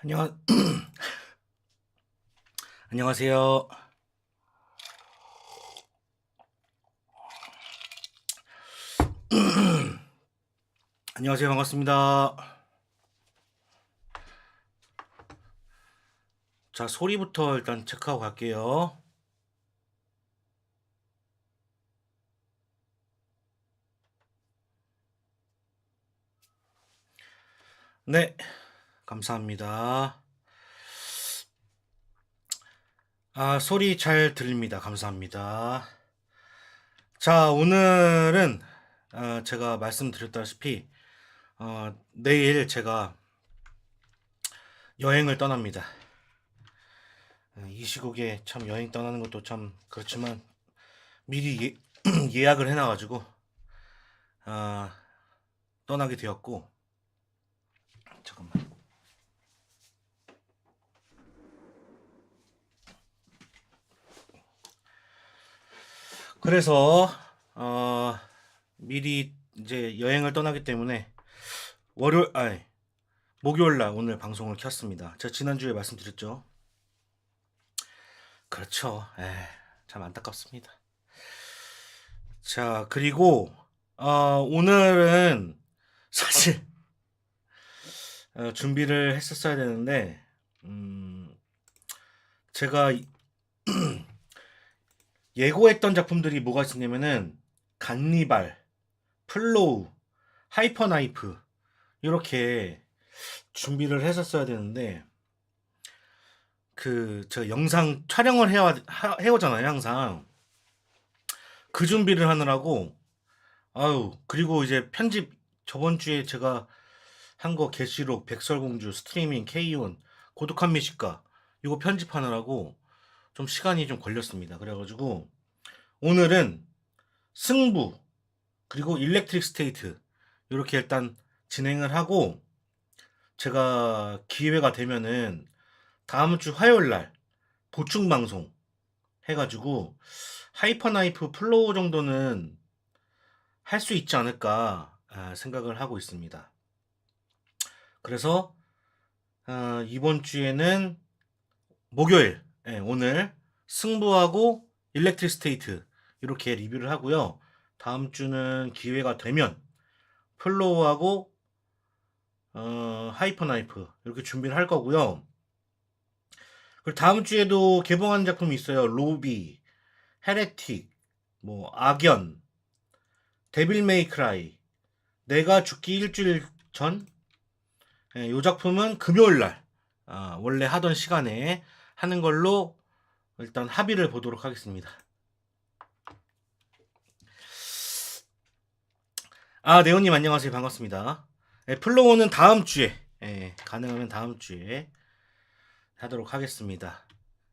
안녕, 안녕하세요. 안녕하세요. 반갑습니다. 자, 소리부터 일단 체크하고 갈게요. 네, 감사합니다. 소리 잘 들립니다. 감사합니다. 자, 오늘은 제가 말씀드렸다시피 내일 제가 여행을 떠납니다. 이 시국에 참 여행 떠나는 것도 참 그렇지만 미리 예약을 해놔가지고 떠나게 되었고, 잠깐만. 그래서 미리 이제 여행을 떠나기 때문에 목요일 날 오늘 방송을 켰습니다. 제가 지난주에 말씀드렸죠. 그렇죠. 참 안타깝습니다. 자, 그리고 오늘은 사실 준비를 했었어야 되는데 제가 예고했던 작품들이 뭐가 있었냐면은 간니발, 플로우, 하이퍼나이프 이렇게 준비를 했었어야 되는데 제가 영상 촬영을 해오잖아요 항상. 그 준비를 하느라고 그리고 이제 편집 저번 주에 제가 한 거 게시록 백설공주 스트리밍 K1 고독한 미식가 이거 편집하느라고 좀 시간이 좀 걸렸습니다. 그래가지고 오늘은 승부 그리고 일렉트릭 스테이트 이렇게 일단 진행을 하고, 제가 기회가 되면은 다음 주 화요일 날 보충 방송 해가지고 하이퍼나이프 플로우 정도는 할 수 있지 않을까 생각을 하고 있습니다. 그래서 이번 주에는 목요일, 오늘 승부하고 일렉트릭 스테이트 이렇게 리뷰를 하고요. 다음 주는 기회가 되면 플로우하고 하이퍼나이프 이렇게 준비를 할 거고요. 그리고 다음 주에도 개봉하는 작품이 있어요. 로비, 헤레틱, 뭐 악연, 데빌 메이 크라이, 내가 죽기 일주일 전. 이 작품은 금요일 날 원래 하던 시간에 하는 걸로 일단 합의를 보도록 하겠습니다. 네오님 안녕하세요. 반갑습니다. 플로우는 다음 주에, 가능하면 다음 주에 하도록 하겠습니다.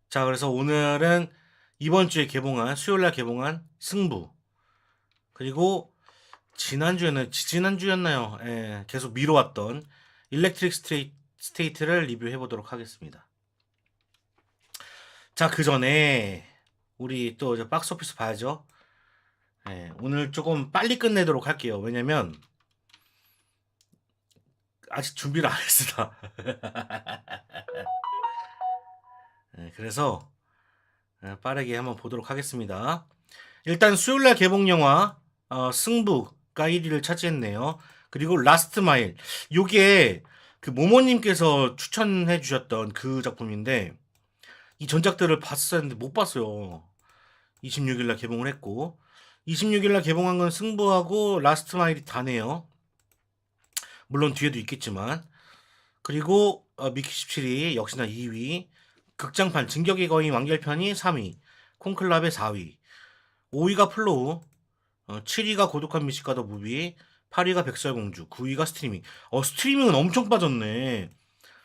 자, 그래서 오늘은 이번 주에 수요일날 개봉한 승부, 그리고 지난주였나요? 계속 미뤄왔던 일렉트릭 스테이트를 리뷰해보도록 하겠습니다. 자, 그 전에 우리 또 이제 박스오피스 봐야죠. 오늘 조금 빨리 끝내도록 할게요. 왜냐면 아직 준비를 안 했으다. 그래서 빠르게 한번 보도록 하겠습니다. 일단 수요일날 개봉 영화 승부가 1위를 차지했네요. 그리고 라스트 마일, 요게 그 모모님께서 추천해 주셨던 그 작품인데 이 전작들을 봤어야 했는데 못 봤어요. 26일날 개봉을 했고 26일날 개봉한 건 승부하고 라스트 마일이 다네요. 물론 뒤에도 있겠지만. 그리고 미키 17이 역시나 2위, 극장판 진격의 거인 완결편이 3위, 콘클라베 4위, 5위가 플로우, 7위가 고독한 미식가 더 무비, 8위가 백설공주, 9위가 스트리밍. 스트리밍은 엄청 빠졌네.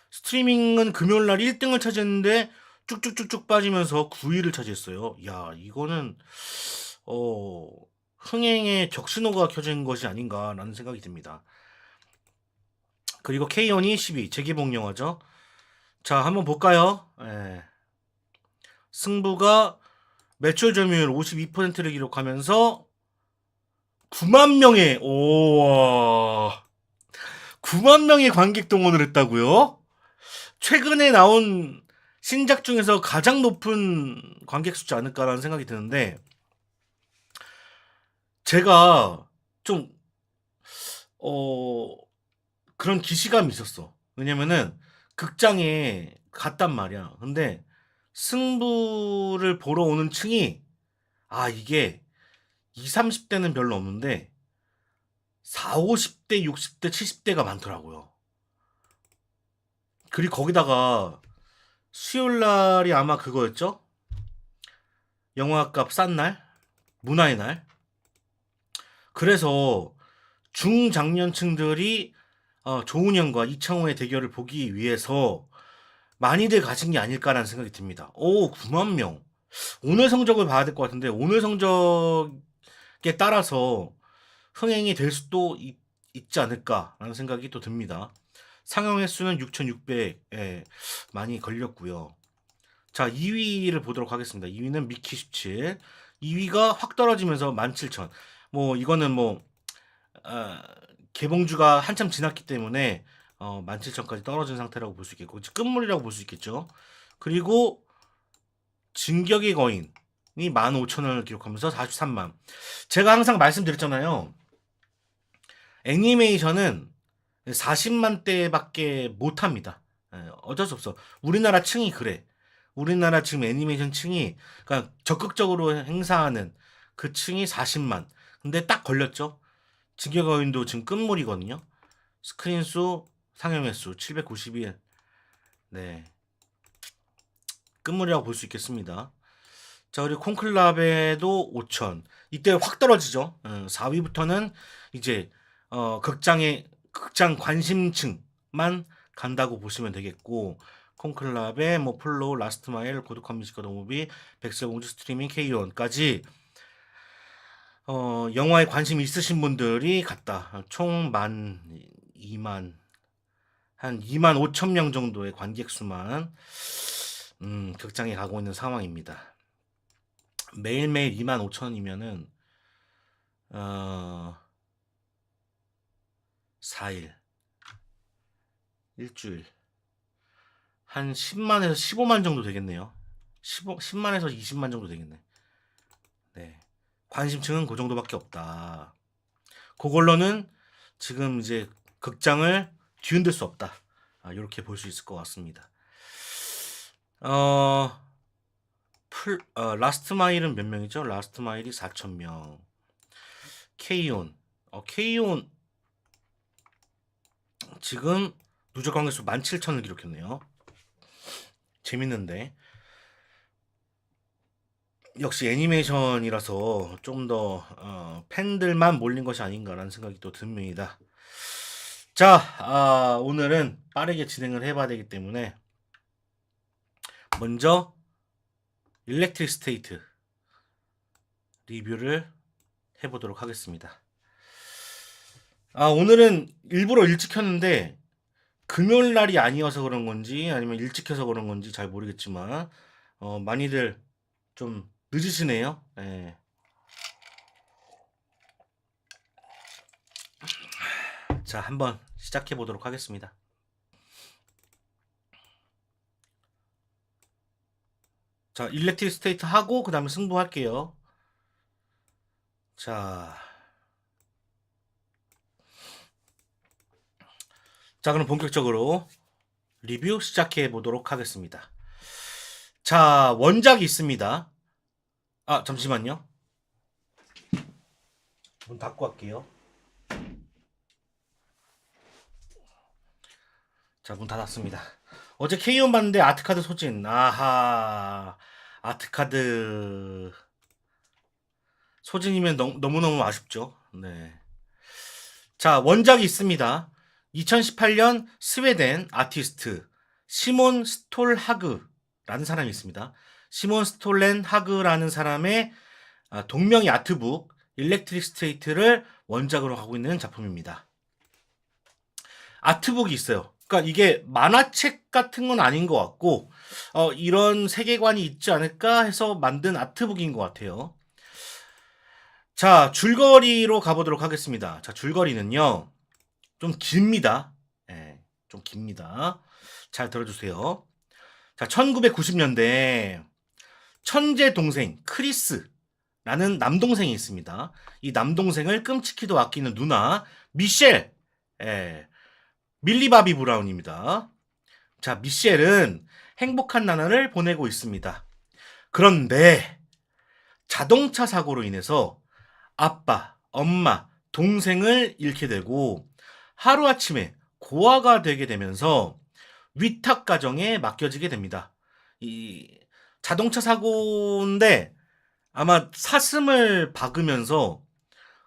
스트리밍은 금요일날 1등을 차지했는데 쭉쭉쭉쭉 빠지면서 9위를 차지했어요. 야, 이거는 흥행에 적신호가 켜진 것이 아닌가라는 생각이 듭니다. 그리고 K1이 10위, 재개봉 영화죠. 자, 한번 볼까요? 승부가 매출 점유율 52%를 기록하면서 9만 명의 9만 명의 관객 동원을 했다고요? 최근에 나온 신작 중에서 가장 높은 관객 수지 않을까라는 생각이 드는데, 제가 좀 어 그런 기시감이 있었어. 왜냐면은 극장에 갔단 말이야. 근데 승부를 보러 오는 층이, 이게 20-30 대는 별로 없는데 40-50 대, 60 대, 70 대가 많더라고요. 그리고 거기다가 수요일 날이 아마 그거였죠? 영화값 싼 날? 문화의 날? 그래서 중장년층들이 조훈현과 이창호의 대결을 보기 위해서 많이들 가신 게 아닐까라는 생각이 듭니다. 오, 9만 명. 오늘 성적을 봐야 될 것 같은데, 오늘 성적에 따라서 흥행이 될 수도 있지 않을까라는 생각이 또 듭니다. 상영 횟수는 6,600에 많이 걸렸고요. 자, 2위를 보도록 하겠습니다. 2위는 미키 17. 2위가 확 떨어지면서 17,000. 뭐 이거는 뭐 개봉주가 한참 지났기 때문에 17,000까지 떨어진 상태라고 볼 수 있겠고, 끝물이라고 볼 수 있겠죠. 그리고 진격의 거인이 15,000원을 기록하면서 43만. 제가 항상 말씀드렸잖아요. 애니메이션은 40만 대밖에 못합니다. 어쩔 수 없어. 우리나라 층이 그래. 우리나라 지금 애니메이션 층이, 그러니까 적극적으로 행사하는 그 층이 40만. 근데 딱 걸렸죠. 진격의 거인도 지금 끝물이거든요. 스크린 수, 상영 횟수 791. 네. 끝물이라고 볼 수 있겠습니다. 자, 그리고 콘클라베도 5,000. 이때 확 떨어지죠. 4위부터는 이제 극장 관심층만 간다고 보시면 되겠고, 콘클라베, 뭐 플로우, 라스트 마일, 고독한 뮤지컬 더무비, 백설공주 스트리밍, K1까지 영화에 관심 있으신 분들이 갔다. 총 2만 한 2만 5천 명 정도의 관객 수만 극장에 가고 있는 상황입니다. 매일매일 2만 5천이면은 4일, 일주일 한 10만에서 15만 정도 되겠네요. 10만에서 20만 정도 되겠네. 네. 관심층은 그 정도밖에 없다. 그걸로는 지금 이제 극장을 뒤흔들 수 없다. 이렇게 볼 수 있을 것 같습니다. 라스트 마일은 몇 명이죠? 라스트 마일이 4,000명. K-ON. K-ON 지금 누적 관객수 17,000을 기록했네요. 재밌는데. 역시 애니메이션이라서 좀 더 팬들만 몰린 것이 아닌가라는 생각이 또 듭니다. 자, 오늘은 빠르게 진행을 해봐야 되기 때문에 먼저 일렉트릭 스테이트 리뷰를 해보도록 하겠습니다. 오늘은 일부러 일찍 켰는데 금요일 날이 아니어서 그런 건지 아니면 일찍 켜서 그런 건지 잘 모르겠지만 많이들 좀 늦으시네요. 네. 자, 한번 시작해 보도록 하겠습니다. 자, 일렉트릭 스테이트 하고 그 다음에 승부할게요. 자, 그럼 본격적으로 리뷰 시작해 보도록 하겠습니다. 자, 원작이 있습니다. 잠시만요. 문 닫고 할게요. 자, 문 닫았습니다. 어제 K-ON 봤는데 아트카드 소진. 아하, 아트카드 소진이면 너무너무 아쉽죠. 네. 자, 원작이 있습니다. 2018년 스웨덴 아티스트 시몬 스톨하그라는 사람이 있습니다. 시몬 스톨렌 하그라는 사람의 동명의 아트북 일렉트릭 스테이트를 원작으로 하고 있는 작품입니다. 아트북이 있어요. 그러니까 이게 만화책 같은 건 아닌 것 같고 이런 세계관이 있지 않을까 해서 만든 아트북인 것 같아요. 자, 줄거리로 가보도록 하겠습니다. 자, 줄거리는요 좀 깁니다. 좀 깁니다. 잘 들어주세요. 자, 1990년대 천재 동생 크리스라는 남동생이 있습니다. 이 남동생을 끔찍히도 아끼는 누나 미셸, 예, 밀리바비 브라운입니다. 자, 미셸은 행복한 나날을 보내고 있습니다. 그런데 자동차 사고로 인해서 아빠, 엄마, 동생을 잃게 되고 하루아침에 고아가 되게 되면서 위탁 가정에 맡겨지게 됩니다. 이 자동차 사고인데 아마 사슴을 박으면서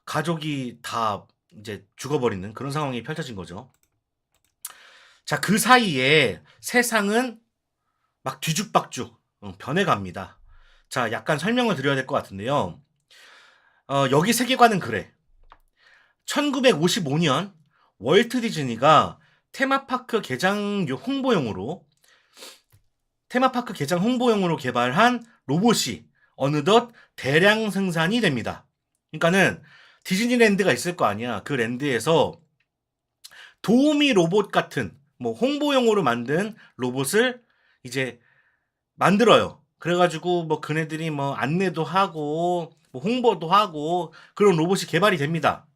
가족이 다 이제 죽어버리는 그런 상황이 펼쳐진 거죠. 자, 그 사이에 세상은 막 뒤죽박죽 변해갑니다. 자, 약간 설명을 드려야 될 것 같은데요. 여기 세계관은 그래. 1955년 월트 디즈니가 테마파크 개장 홍보용으로 개발한 로봇이 어느덧 대량 생산이 됩니다. 그러니까는 디즈니랜드가 있을 거 아니야. 그 랜드에서 도우미 로봇 같은 뭐 홍보용으로 만든 로봇을 이제 만들어요. 그래가지고 뭐 그네들이 뭐 안내도 하고 뭐 홍보도 하고 그런 로봇이 개발이 됩니다.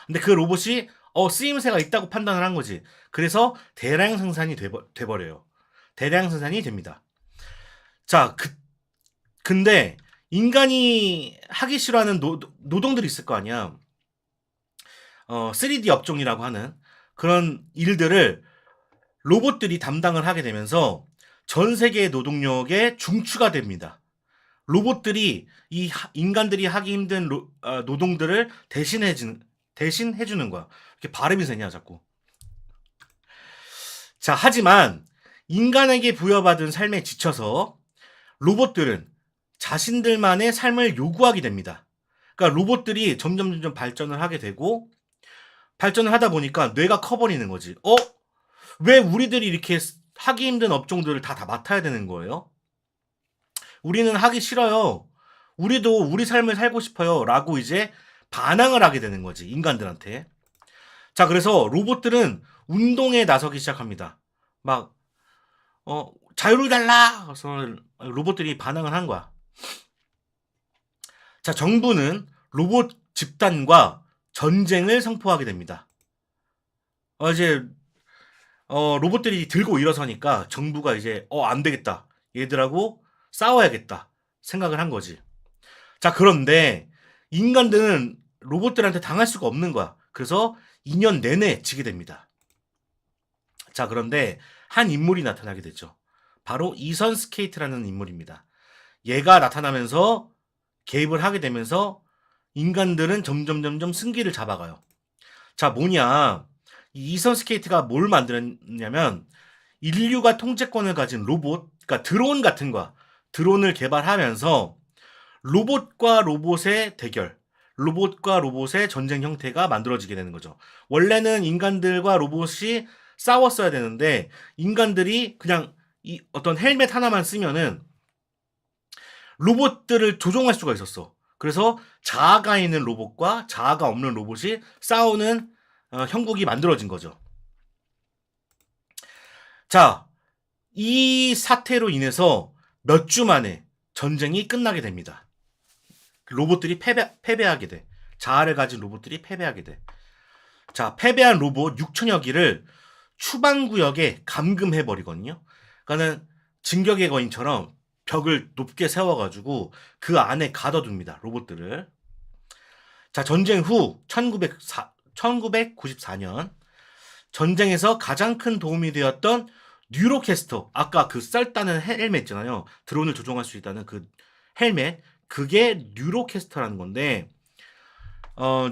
근데 그 로봇이 쓰임새가 있다고 판단을 한 거지. 그래서 대량 생산이 돼버려요. 대량 생산이 됩니다. 자, 근데 인간이 하기 싫어하는 노동들이 있을 거 아니야. 3D 업종이라고 하는 그런 일들을 로봇들이 담당을 하게 되면서 전 세계의 노동력에 중추가 됩니다. 로봇들이 이 인간들이 하기 힘든 노동들을 대신해주는 거야. 이렇게 발음이 되냐 자꾸. 자, 하지만 인간에게 부여받은 삶에 지쳐서 로봇들은 자신들만의 삶을 요구하게 됩니다. 그러니까 로봇들이 점점 발전을 하게 되고 발전을 하다 보니까 뇌가 커버리는 거지. 왜 우리들이 이렇게 하기 힘든 업종들을 다 맡아야 되는 거예요? 우리는 하기 싫어요. 우리도 우리 삶을 살고 싶어요. 라고 이제 반항을 하게 되는 거지. 인간들한테. 자, 그래서 로봇들은 운동에 나서기 시작합니다. 막, 자유를 달라! 그래서 로봇들이 반항을 한 거야. 자, 정부는 로봇 집단과 전쟁을 선포하게 됩니다. 이제 로봇들이 들고 일어서니까 정부가 이제 안 되겠다. 얘들하고 싸워야겠다. 생각을 한 거지. 자, 그런데 인간들은 로봇들한테 당할 수가 없는 거야. 그래서 2년 내내 지게 됩니다. 자, 그런데 한 인물이 나타나게 되죠. 바로 이선 스케이트라는 인물입니다. 얘가 나타나면서 개입을 하게 되면서 인간들은 점점 승기를 잡아가요. 자, 뭐냐. 이 이선 스케이트가 뭘 만들었냐면 인류가 통제권을 가진 로봇, 그러니까 드론 같은 거야. 드론을 개발하면서 로봇과 로봇의 대결, 로봇과 로봇의 전쟁 형태가 만들어지게 되는 거죠. 원래는 인간들과 로봇이 싸웠어야 되는데 인간들이 그냥 이 어떤 헬멧 하나만 쓰면은 로봇들을 조종할 수가 있었어. 그래서 자아가 있는 로봇과 자아가 없는 로봇이 싸우는 형국이 만들어진 거죠. 자, 이 사태로 인해서 몇 주 만에 전쟁이 끝나게 됩니다. 로봇들이 패배하게 돼. 자아를 가진 로봇들이 패배하게 돼. 자, 패배한 로봇 6천여 기를 추방구역에 감금해버리거든요. 그러니까는 진격의 거인처럼 벽을 높게 세워가지고 그 안에 가둬둡니다. 로봇들을. 자, 전쟁 후 1994년 전쟁에서 가장 큰 도움이 되었던 뉴로캐스터, 아까 그 썰다는 헬멧 있잖아요. 드론을 조종할 수 있다는 그 헬멧, 그게 뉴로캐스터라는 건데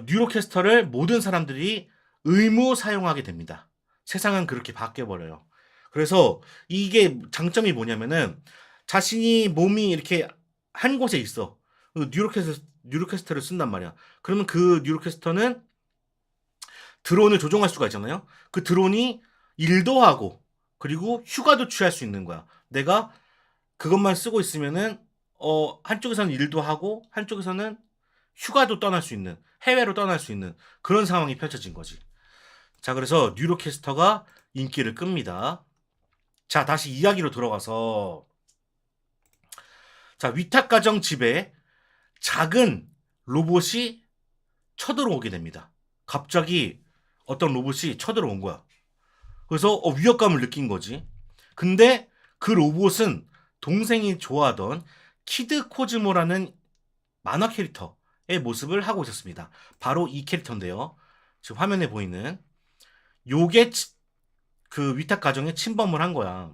뉴로캐스터를 모든 사람들이 의무 사용하게 됩니다. 세상은 그렇게 바뀌어버려요. 그래서 이게 장점이 뭐냐면은 자신이 몸이 이렇게 한 곳에 있어. 뉴로캐스터를 쓴단 말이야. 그러면 그 뉴로캐스터는 드론을 조종할 수가 있잖아요. 그 드론이 일도 하고 그리고 휴가도 취할 수 있는 거야. 내가 그것만 쓰고 있으면은 한쪽에서는 일도 하고 한쪽에서는 휴가도 떠날 수 있는, 해외로 떠날 수 있는 그런 상황이 펼쳐진 거지. 자, 그래서 뉴로캐스터가 인기를 끕니다. 자, 다시 이야기로 돌아가서 자, 위탁 가정 집에 작은 로봇이 쳐들어오게 됩니다. 갑자기 어떤 로봇이 쳐들어온 거야. 그래서 위협감을 느낀 거지. 근데 그 로봇은 동생이 좋아하던 키드 코즈모라는 만화 캐릭터의 모습을 하고 있었습니다. 바로 이 캐릭터인데요. 지금 화면에 보이는 요게 그 위탁 가정에 침범을 한 거야.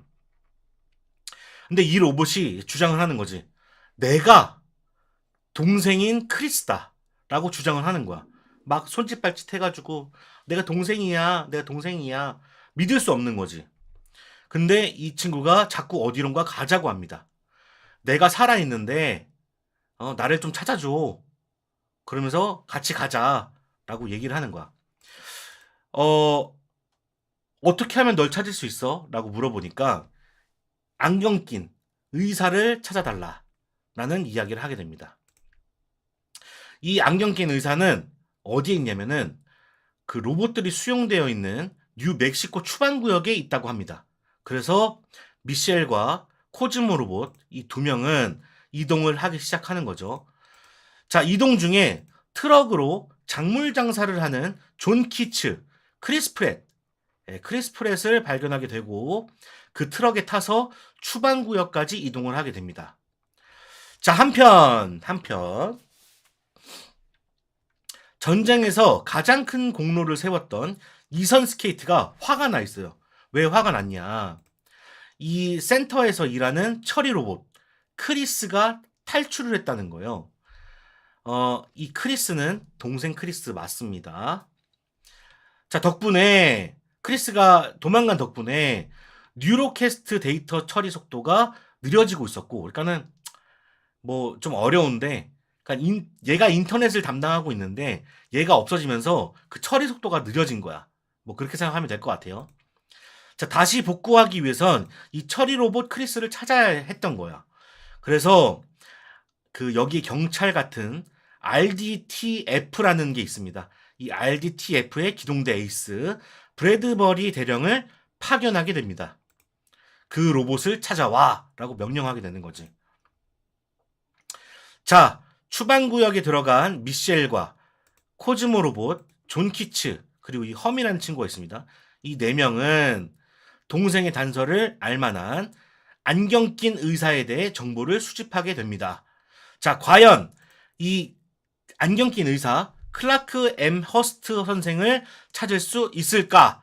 근데 이 로봇이 주장을 하는 거지. 내가 동생인 크리스다 라고 주장을 하는 거야. 막 손짓발짓 해가지고 내가 동생이야, 내가 동생이야. 믿을 수 없는 거지. 근데 이 친구가 자꾸 어디론가 가자고 합니다. 내가 살아있는데 나를 좀 찾아줘. 그러면서 같이 가자라고 얘기를 하는 거야. 어, 어떻게 하면 널 찾을 수 있어? 라고 물어보니까 안경 낀 의사를 찾아달라 라는 이야기를 하게 됩니다. 이 안경 낀 의사는 어디에 있냐면은 그 로봇들이 수용되어 있는 뉴멕시코 추방구역에 있다고 합니다. 그래서 미셸과 코즈모 로봇 이 두 명은 이동을 하기 시작하는 거죠. 자, 이동 중에 트럭으로 작물 장사를 하는 존 키츠, 크리스 프렛, 크리스 프렛을 발견하게 되고 그 트럭에 타서 추방구역까지 이동을 하게 됩니다. 자, 한편 전쟁에서 가장 큰 공로를 세웠던 이선 스케이트가 화가 나 있어요. 왜 화가 났냐? 이 센터에서 일하는 처리 로봇 크리스가 탈출을 했다는 거예요. 이 크리스는 동생 크리스 맞습니다. 자, 덕분에 크리스가 도망간 덕분에 뉴로캐스트 데이터 처리 속도가 느려지고 있었고, 그러니까는 뭐 좀 어려운데, 그러니까 얘가 인터넷을 담당하고 있는데 얘가 없어지면서 그 처리 속도가 느려진 거야. 뭐 그렇게 생각하면 될 것 같아요. 자, 다시 복구하기 위해선 이 처리 로봇 크리스를 찾아야 했던 거야. 그래서 그 여기 경찰 같은 RDTF라는 게 있습니다. 이 RDTF의 기동대 에이스 브래드버리 대령을 파견하게 됩니다. 그 로봇을 찾아와라고 명령하게 되는 거지. 자, 추방구역에 들어간 미셸과 코즈모 로봇, 존 키츠, 그리고 이 험이라는 친구가 있습니다. 이 네 명은 동생의 단서를 알만한 안경 낀 의사에 대해 정보를 수집하게 됩니다. 자, 과연 이 안경 낀 의사 클라크 M 허스트 선생을 찾을 수 있을까?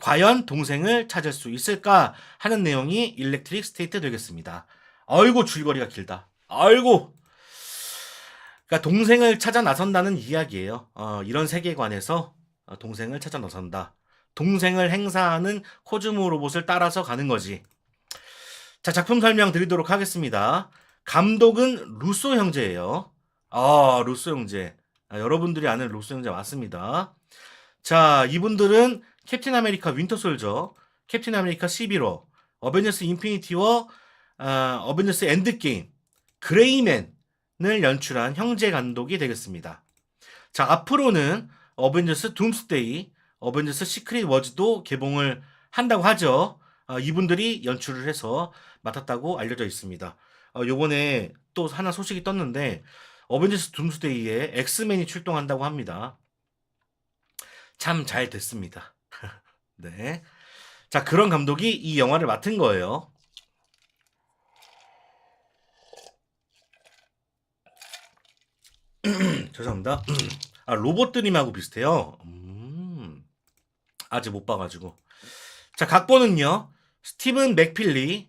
과연 동생을 찾을 수 있을까? 하는 내용이 일렉트릭 스테이트 되겠습니다. 아이고 줄거리가 길다. 아이고. 그러니까 동생을 찾아 나선다는 이야기예요. 이런 세계관에서 동생을 찾아 나선다. 동생을 행사하는 코즈모 로봇을 따라서 가는 거지. 자, 작품 설명 드리도록 하겠습니다. 감독은 루소 형제예요. 루소 형제. 여러분들이 아는 루소 형제 맞습니다. 자, 이분들은 캡틴 아메리카 윈터 솔저, 캡틴 아메리카 11호, 어벤져스 인피니티 워, 어벤져스 엔드게임, 그레이맨을 연출한 형제 감독이 되겠습니다. 자, 앞으로는 어벤져스 둠스데이, 어벤져스 시크릿 워즈도 개봉을 한다고 하죠. 이분들이 연출을 해서 맡았다고 알려져 있습니다. 요번에 또 하나 소식이 떴는데 어벤져스 둠스데이에 엑스맨이 출동한다고 합니다. 참 잘 됐습니다. 네. 자, 그런 감독이 이 영화를 맡은 거예요. 죄송합니다. 로봇드림하고 비슷해요. 아직 못 봐가지고. 자, 각본은요. 스티븐 맥필리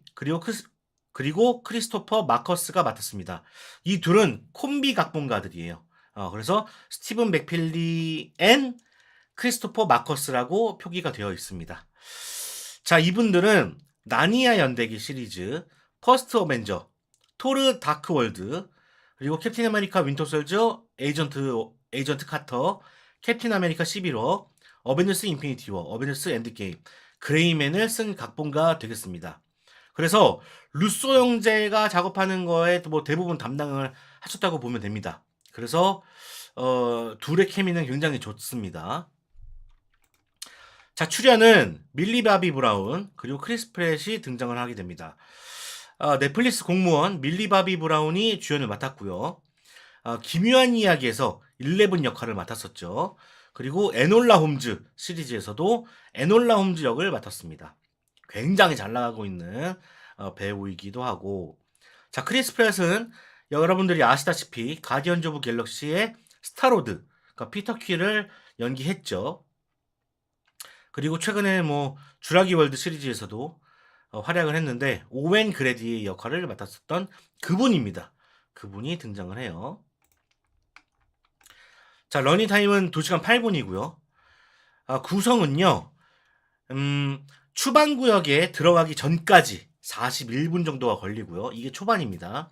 그리고 크리스토퍼 마커스가 맡았습니다. 이 둘은 콤비 각본가들이에요. 그래서 스티븐 맥필리 앤 크리스토퍼 마커스라고 표기가 되어 있습니다. 자, 이분들은 나니아 연대기 시리즈, 퍼스트 어벤져, 토르 다크월드, 그리고 캡틴 아메리카 윈터 솔저, 에이전트 카터, 캡틴 아메리카 11호, 어벤져스 인피니티 워, 어벤져스 엔드게임, 그레이맨을 쓴 각본가 되겠습니다. 그래서 루소 형제가 작업하는 거에 뭐 대부분 담당을 하셨다고 보면 됩니다. 그래서 둘의 케미는 굉장히 좋습니다. 자, 출연은 밀리 바비 브라운 그리고 크리스 프렛이 등장을 하게 됩니다. 넷플릭스 공무원 밀리 바비 브라운이 주연을 맡았고요. 기묘한 이야기에서 11 역할을 맡았었죠. 그리고 에놀라 홈즈 시리즈에서도 에놀라 홈즈 역을 맡았습니다. 굉장히 잘 나가고 있는 배우이기도 하고. 자, 크리스 프렛은 여러분들이 아시다시피 가디언즈 오브 갤럭시의 스타로드, 그러니까 피터 퀴를 연기했죠. 그리고 최근에 뭐 주라기 월드 시리즈에서도 활약을 했는데 오웬 그레디의 역할을 맡았었던 그분입니다. 그분이 등장을 해요. 자, 러닝타임은 2시간 8분이고요. 구성은요. 초반 구역에 들어가기 전까지 41분 정도가 걸리고요. 이게 초반입니다.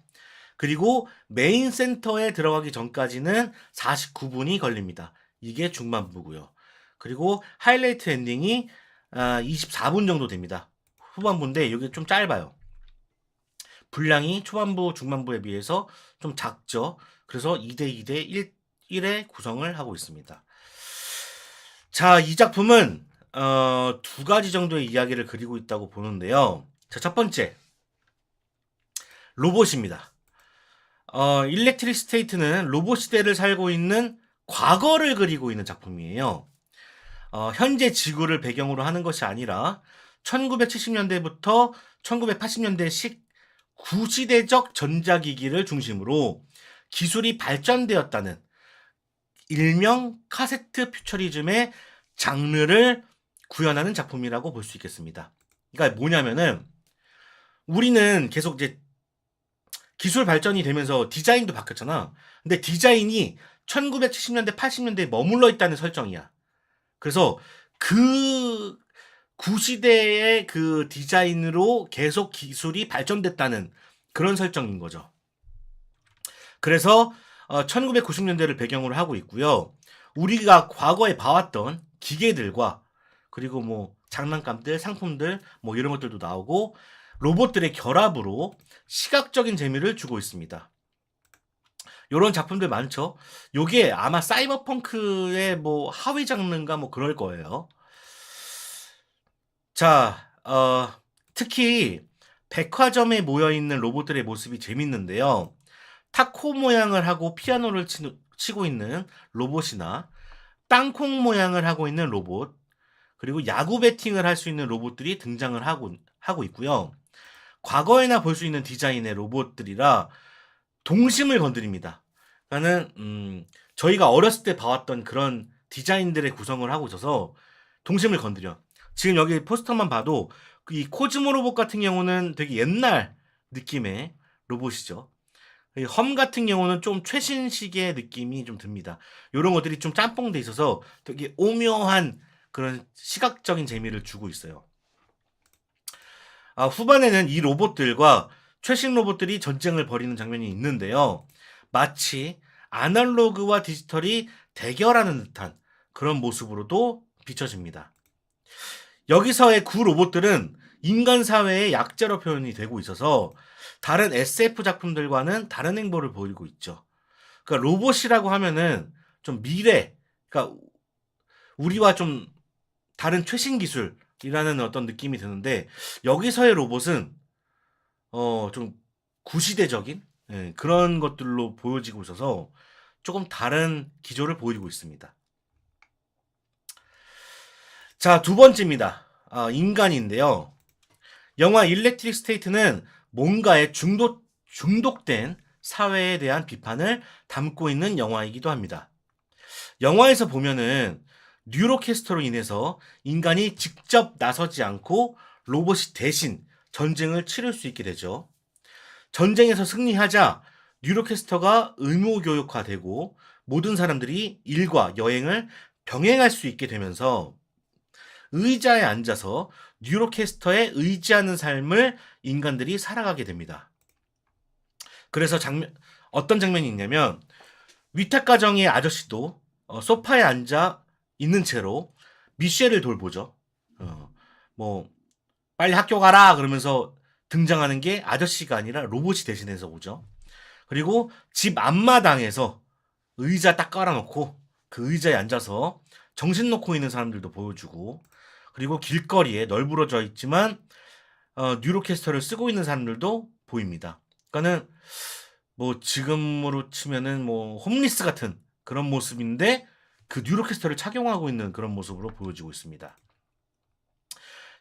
그리고 메인 센터에 들어가기 전까지는 49분이 걸립니다. 이게 중반부고요. 그리고 하이라이트 엔딩이 24분 정도 됩니다. 후반부인데 이게 좀 짧아요. 분량이 초반부, 중반부에 비해서 좀 작죠. 그래서 2대2대 1의 구성을 하고 있습니다. 자, 이 작품은 2가지 정도의 이야기를 그리고 있다고 보는데요. 자, 첫 번째, 로봇입니다. 일렉트릭 스테이트는 로봇 시대를 살고 있는 과거를 그리고 있는 작품이에요. 현재 지구를 배경으로 하는 것이 아니라 1970년대부터 1980년대식 구시대적 전자기기를 중심으로 기술이 발전되었다는 일명 카세트 퓨처리즘의 장르를 구현하는 작품이라고 볼 수 있겠습니다. 그러니까 뭐냐면은 우리는 계속 이제 기술 발전이 되면서 디자인도 바뀌었잖아. 근데 디자인이 1970년대, 80년대에 머물러 있다는 설정이야. 그래서 그 구시대의 그 디자인으로 계속 기술이 발전됐다는 그런 설정인 거죠. 그래서 1990년대를 배경으로 하고 있고요. 우리가 과거에 봐왔던 기계들과 그리고 뭐 장난감들, 상품들 뭐 이런 것들도 나오고 로봇들의 결합으로 시각적인 재미를 주고 있습니다. 요런 작품들 많죠. 요게 아마 사이버펑크의 뭐 하위 장르인가 뭐 그럴 거예요. 자, 특히 백화점에 모여 있는 로봇들의 모습이 재밌는데요. 타코 모양을 하고 피아노를 치고 있는 로봇이나 땅콩 모양을 하고 있는 로봇, 그리고 야구 배팅을 할 수 있는 로봇들이 등장을 하고 있고요. 과거에나 볼 수 있는 디자인의 로봇들이라 동심을 건드립니다. 그러니까는 저희가 어렸을 때 봐왔던 그런 디자인들의 구성을 하고 있어서 동심을 건드려. 지금 여기 포스터만 봐도 이 코즈모 로봇 같은 경우는 되게 옛날 느낌의 로봇이죠. 험 같은 경우는 좀 최신식의 느낌이 좀 듭니다. 이런 것들이 좀 짬뽕돼 있어서 되게 오묘한 그런 시각적인 재미를 주고 있어요. 후반에는 이 로봇들과 최신 로봇들이 전쟁을 벌이는 장면이 있는데요. 마치 아날로그와 디지털이 대결하는 듯한 그런 모습으로도 비춰집니다. 여기서의 구 로봇들은 인간 사회의 약자로 표현이 되고 있어서 다른 SF 작품들과는 다른 행보를 보이고 있죠. 그러니까 로봇이라고 하면은 좀 미래, 그러니까 우리와 좀 다른 최신 기술이라는 어떤 느낌이 드는데 여기서의 로봇은 좀 구시대적인 그런 것들로 보여지고 있어서 조금 다른 기조를 보이고 있습니다. 자, 두 번째입니다. 인간인데요. 영화 일렉트릭 스테이트는 뭔가에 중독된 사회에 대한 비판을 담고 있는 영화이기도 합니다. 영화에서 보면은 뉴로캐스터로 인해서 인간이 직접 나서지 않고 로봇이 대신 전쟁을 치를 수 있게 되죠. 전쟁에서 승리하자 뉴로캐스터가 의무교육화되고 모든 사람들이 일과 여행을 병행할 수 있게 되면서 의자에 앉아서 뉴로캐스터에 의지하는 삶을 인간들이 살아가게 됩니다. 그래서 어떤 장면이 있냐면 위탁가정의 아저씨도 소파에 앉아 있는 채로 미셸을 돌보죠. 뭐 빨리 학교 가라 그러면서 등장하는 게 아저씨가 아니라 로봇이 대신해서 오죠. 그리고 집 앞마당에서 의자 딱 깔아놓고 그 의자에 앉아서 정신 놓고 있는 사람들도 보여주고 그리고 길거리에 널브러져 있지만 뉴로캐스터를 쓰고 있는 사람들도 보입니다. 그러니까는 뭐 지금으로 치면은 뭐 홈리스 같은 그런 모습인데 그 뉴로캐스터를 착용하고 있는 그런 모습으로 보여지고 있습니다.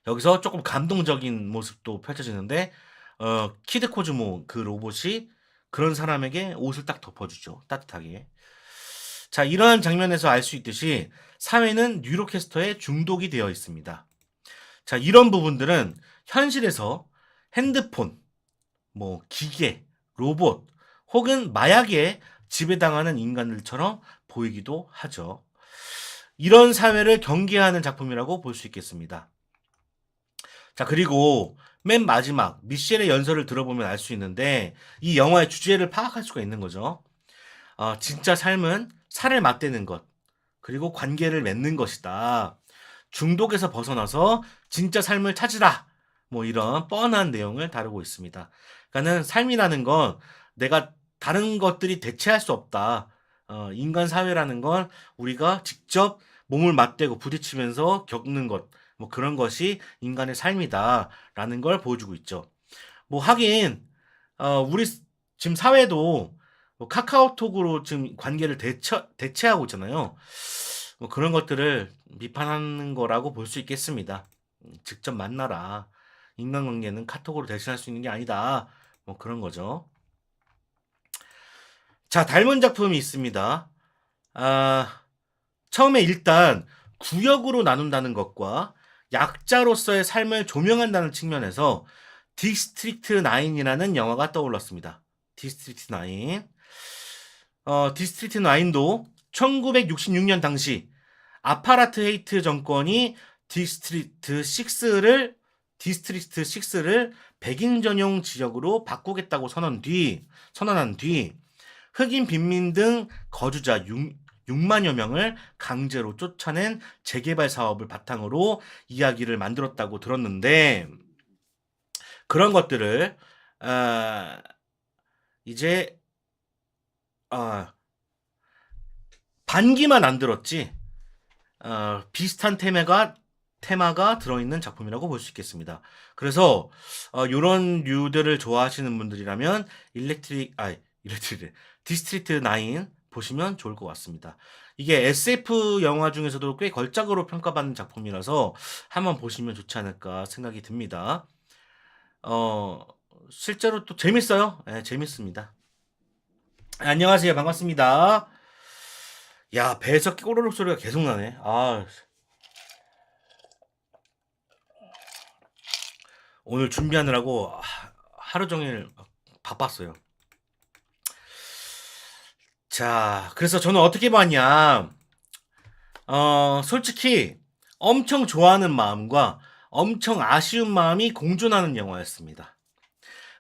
여기서 조금 감동적인 모습도 펼쳐지는데 키드 코즈모 그 로봇이 그런 사람에게 옷을 딱 덮어주죠. 따뜻하게. 자, 이러한 장면에서 알 수 있듯이 사회는 뉴로캐스터에 중독이 되어 있습니다. 자, 이런 부분들은 현실에서 핸드폰, 뭐 기계, 로봇 혹은 마약에 지배당하는 인간들처럼 보이기도 하죠. 이런 사회를 경계하는 작품이라고 볼 수 있겠습니다. 자, 그리고 맨 마지막 미셸의 연설을 들어보면 알 수 있는데 이 영화의 주제를 파악할 수가 있는 거죠. 진짜 삶은 살을 맞대는 것, 그리고 관계를 맺는 것이다. 중독에서 벗어나서 진짜 삶을 찾으라. 뭐 이런 뻔한 내용을 다루고 있습니다. 그러니까는 삶이라는 건 내가 다른 것들이 대체할 수 없다. 인간 사회라는 건 우리가 직접 몸을 맞대고 부딪히면서 겪는 것, 뭐 그런 것이 인간의 삶이다라는 걸 보여주고 있죠. 뭐 하긴 우리 지금 사회도 뭐 카카오톡으로 지금 관계를 대체하고 있잖아요. 뭐 그런 것들을 비판하는 거라고 볼 수 있겠습니다. 직접 만나라. 인간관계는 카톡으로 대신할 수 있는 게 아니다. 뭐 그런 거죠. 자, 닮은 작품이 있습니다. 아, 처음에 일단 구역으로 나눈다는 것과 약자로서의 삶을 조명한다는 측면에서 디스트릭트 9이라는 영화가 떠올랐습니다. 디스트릭트 9. 디스트릭트 9도 1966년 당시 아파라트 헤이트 정권이 디스트릭트 6를 백인 전용 지역으로 바꾸겠다고 선언한 뒤 흑인 빈민 등 거주자 6만여 명을 강제로 쫓아낸 재개발 사업을 바탕으로 이야기를 만들었다고 들었는데 그런 것들을 이제 반기만 안 들었지 비슷한 테마가 들어있는 작품이라고 볼 수 있겠습니다. 그래서 이런 류들을 좋아하시는 분들이라면 디스트리트 9 보시면 좋을 것 같습니다. 이게 SF 영화 중에서도 꽤 걸작으로 평가받는 작품이라서 한번 보시면 좋지 않을까 생각이 듭니다. 실제로 또 재밌어요. 네, 재밌습니다. 안녕하세요. 반갑습니다. 야, 배에서 꼬르륵 소리가 계속 나네. 오늘 준비하느라고 하루 종일 바빴어요. 자, 그래서 저는 어떻게 봤냐. 솔직히 엄청 좋아하는 마음과 엄청 아쉬운 마음이 공존하는 영화였습니다.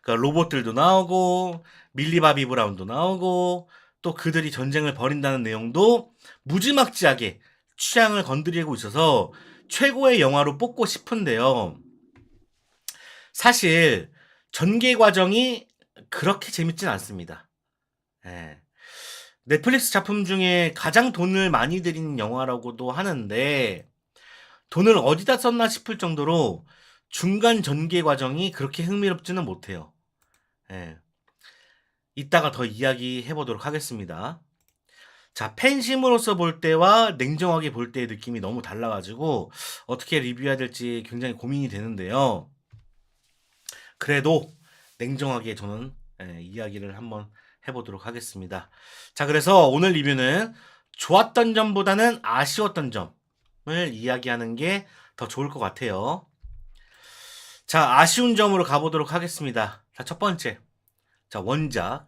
그러니까 로봇들도 나오고 밀리 바비 브라운도 나오고 또 그들이 전쟁을 벌인다는 내용도 무지막지하게 취향을 건드리고 있어서 최고의 영화로 뽑고 싶은데요. 사실 전개 과정이 그렇게 재밌진 않습니다. 예. 넷플릭스 작품 중에 가장 돈을 많이 들인 영화라고도 하는데 돈을 어디다 썼나 싶을 정도로 중간 전개 과정이 그렇게 흥미롭지는 못해요. 예. 이따가 더 이야기해 보도록 하겠습니다. 자, 팬심으로서 볼 때와 냉정하게 볼 때의 느낌이 너무 달라가지고 어떻게 리뷰해야 될지 굉장히 고민이 되는데요. 그래도 냉정하게 저는 이야기를 한번 해보도록 하겠습니다. 자, 그래서 오늘 리뷰는 좋았던 점보다는 아쉬웠던 점을 이야기하는 게 더 좋을 것 같아요. 자, 아쉬운 점으로 가보도록 하겠습니다. 자, 첫 번째. 자, 원작.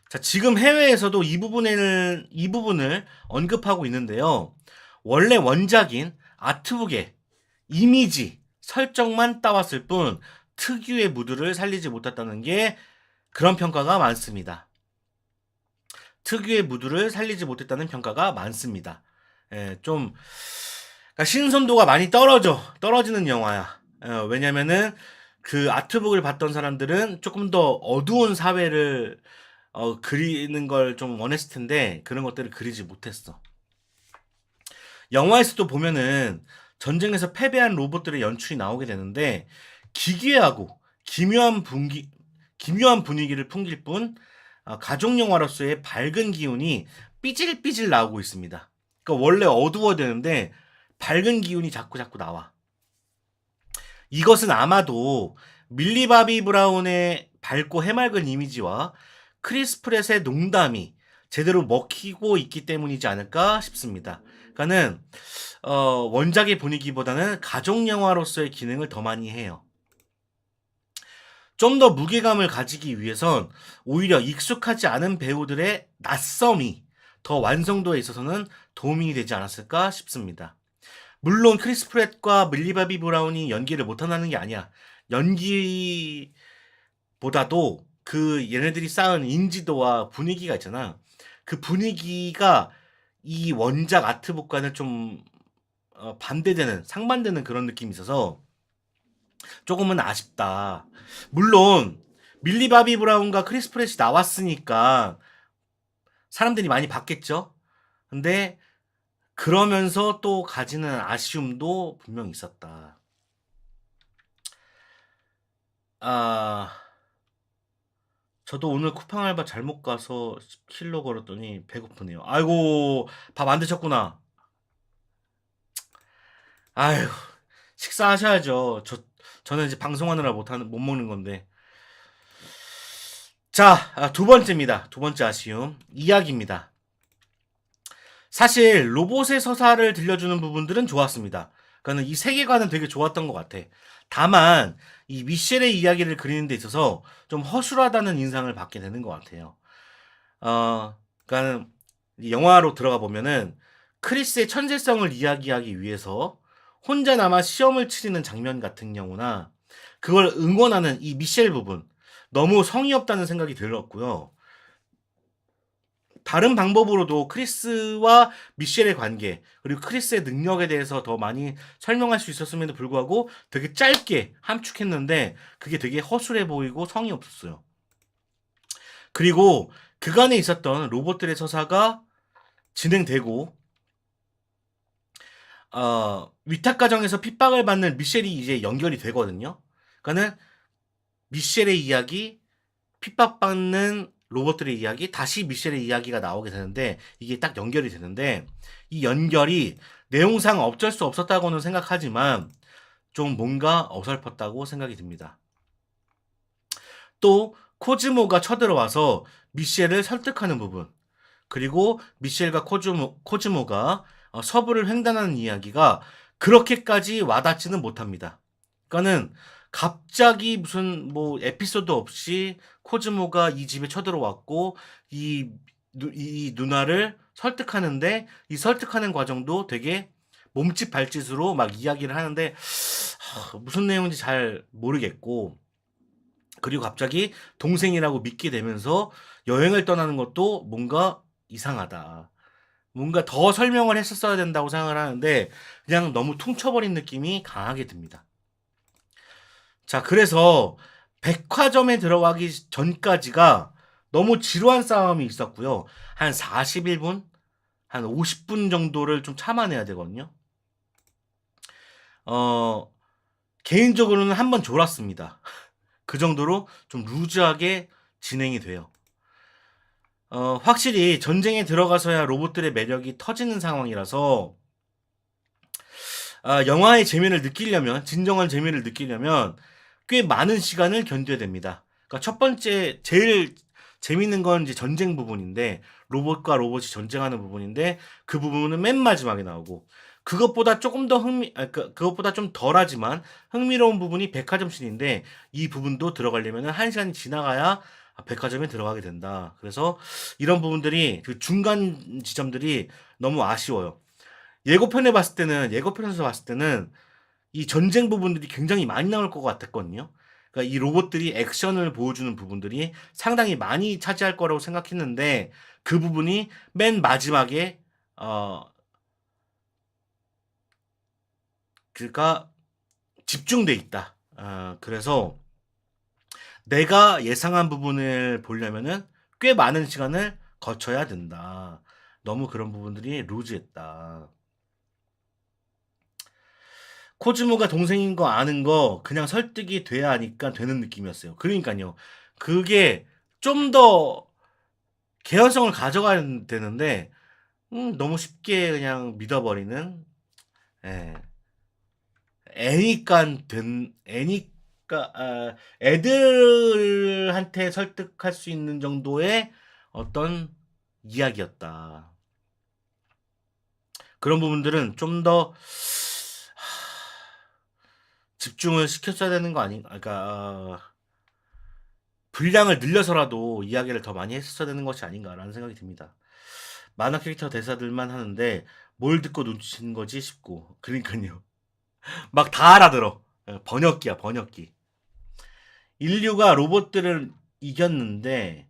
자, 지금 해외에서도 이 부분을 언급하고 있는데요. 원래 원작인 아트북의 이미지, 설정만 따왔을 뿐 특유의 무드를 살리지 못했다는 게 그런 평가가 많습니다. 특유의 무드를 살리지 못했다는 평가가 많습니다. 좀 그러니까 신선도가 많이 떨어지는 영화야. 왜냐면은 그 아트북을 봤던 사람들은 조금 더 어두운 사회를 그리는 걸 좀 원했을 텐데 그런 것들을 그리지 못했어. 영화에서도 보면은 전쟁에서 패배한 로봇들의 연출이 나오게 되는데 기괴하고 기묘한 분위기를 풍길 뿐 가족 영화로서의 밝은 기운이 삐질삐질 나오고 있습니다. 그러니까 원래 어두워야 되는데 밝은 기운이 자꾸 나와. 이것은 아마도 밀리 바비 브라운의 밝고 해맑은 이미지와 크리스 프렛의 농담이 제대로 먹히고 있기 때문이지 않을까 싶습니다. 그러니까는 원작의 분위기보다는 가족 영화로서의 기능을 더 많이 해요. 좀 더 무게감을 가지기 위해선 오히려 익숙하지 않은 배우들의 낯섦이 더 완성도에 있어서는 도움이 되지 않았을까 싶습니다. 물론 크리스 프렛과 밀리 바비 브라운이 연기를 못한다는 게 아니야. 연기보다도 그 얘네들이 쌓은 인지도와 분위기가 있잖아. 그 분위기가 이 원작 아트북과는 좀 반대되는, 상반되는 그런 느낌이 있어서 조금은 아쉽다. 물론 밀리 바비 브라운과 크리스 프렛이 나왔으니까 사람들이 많이 봤겠죠. 근데 그러면서 또 가지는 아쉬움도 분명 있었다. 아, 저도 오늘 쿠팡 알바 잘못 가서 10kg 걸었더니 배고프네요. 아이고, 밥 안 드셨구나. 아휴, 식사하셔야죠. 저는 이제 방송하느라 못 먹는 건데. 자, 두 번째입니다. 두 번째 아쉬움. 이야기입니다. 사실 로봇의 서사를 들려주는 부분들은 좋았습니다. 그러니까 이 세계관은 되게 좋았던 것 같아. 다만 이 미셸의 이야기를 그리는 데 있어서 좀 허술하다는 인상을 받게 되는 것 같아요. 그러니까 영화로 들어가 보면은 크리스의 천재성을 이야기하기 위해서 혼자 남아 시험을 치르는 장면 같은 경우나 그걸 응원하는 이 미셸 부분 너무 성의 없다는 생각이 들었고요. 다른 방법으로도 크리스와 미셸의 관계 그리고 크리스의 능력에 대해서 더 많이 설명할 수 있었음에도 불구하고 되게 짧게 함축했는데 그게 되게 허술해 보이고 성의 없었어요. 그리고 그간에 있었던 로봇들의 서사가 진행되고 위탁 가정에서 핍박을 받는 미셸이 이제 연결이 되거든요. 그러니까는 미셸의 이야기, 핍박받는 로봇들의 이야기, 다시 미셸의 이야기가 나오게 되는데 이게 딱 연결이 되는데 이 연결이 내용상 어쩔 수 없었다고는 생각하지만 좀 뭔가 어설펐다고 생각이 듭니다. 또 코즈모가 쳐들어와서 미셸을 설득하는 부분 그리고 미셸과 코즈모가 서부를 횡단하는 이야기가 그렇게까지 와닿지는 못합니다. 그러니까는 갑자기 무슨 뭐 에피소드 없이 코즈모가 이 집에 쳐들어왔고 이 누나를 설득하는데 이 설득하는 과정도 되게 몸짓 발짓으로 막 이야기를 하는데 무슨 내용인지 잘 모르겠고 그리고 갑자기 동생이라고 믿게 되면서 여행을 떠나는 것도 뭔가 이상하다. 뭔가 더 설명을 했었어야 된다고 생각을 하는데 그냥 너무 퉁쳐버린 느낌이 강하게 듭니다. 자, 그래서 백화점에 들어가기 전까지가 너무 지루한 싸움이 있었고요. 한 41분, 한 50분 정도를 좀 참아내야 되거든요. 개인적으로는 한번 졸았습니다. 그 정도로 좀 루즈하게 진행이 돼요. 확실히 전쟁에 들어가서야 로봇들의 매력이 터지는 상황이라서 영화의 재미를 느끼려면 진정한 재미를 느끼려면 꽤 많은 시간을 견뎌야 됩니다. 그러니까 첫 번째 제일 재밌는 건 이제 전쟁 부분인데 로봇과 로봇이 전쟁하는 부분인데 그 부분은 맨 마지막에 나오고 그것보다 조금 더 그것보다 좀 덜하지만 흥미로운 부분이 백화점씬인데 이 부분도 들어가려면 1시간이 지나가야 백화점에 들어가게 된다. 그래서 이런 부분들이 그 중간 지점들이 너무 아쉬워요. 예고편에서 봤을 때는 이 전쟁 부분들이 굉장히 많이 나올 것 같았거든요. 그러니까 이 로봇들이 액션을 보여주는 부분들이 상당히 많이 차지할 거라고 생각했는데 그 부분이 맨 마지막에 그가 집중돼 있다. 그래서 내가 예상한 부분을 보려면은 꽤 많은 시간을 거쳐야 된다. 너무 그런 부분들이 루즈했다. 코즈모가 동생인 거 아는 거 그냥 설득이 돼야 하니까 되는 느낌이었어요. 그러니까요. 그게 좀 더 개연성을 가져가야 되는데 너무 쉽게 그냥 믿어버리는 예. 애니까 애들한테 설득할 수 있는 정도의 어떤 이야기였다. 그런 부분들은 좀 더 집중을 시켰어야 되는 거 아닌가? 그러니까 분량을 늘려서라도 이야기를 더 많이 했어야 되는 것이 아닌가라는 생각이 듭니다. 만화 캐릭터 대사들만 하는데 뭘 듣고 눈치챈 거지 싶고 그러니까요. 막 다 알아들어. 번역기야 번역기. 인류가 로봇들을 이겼는데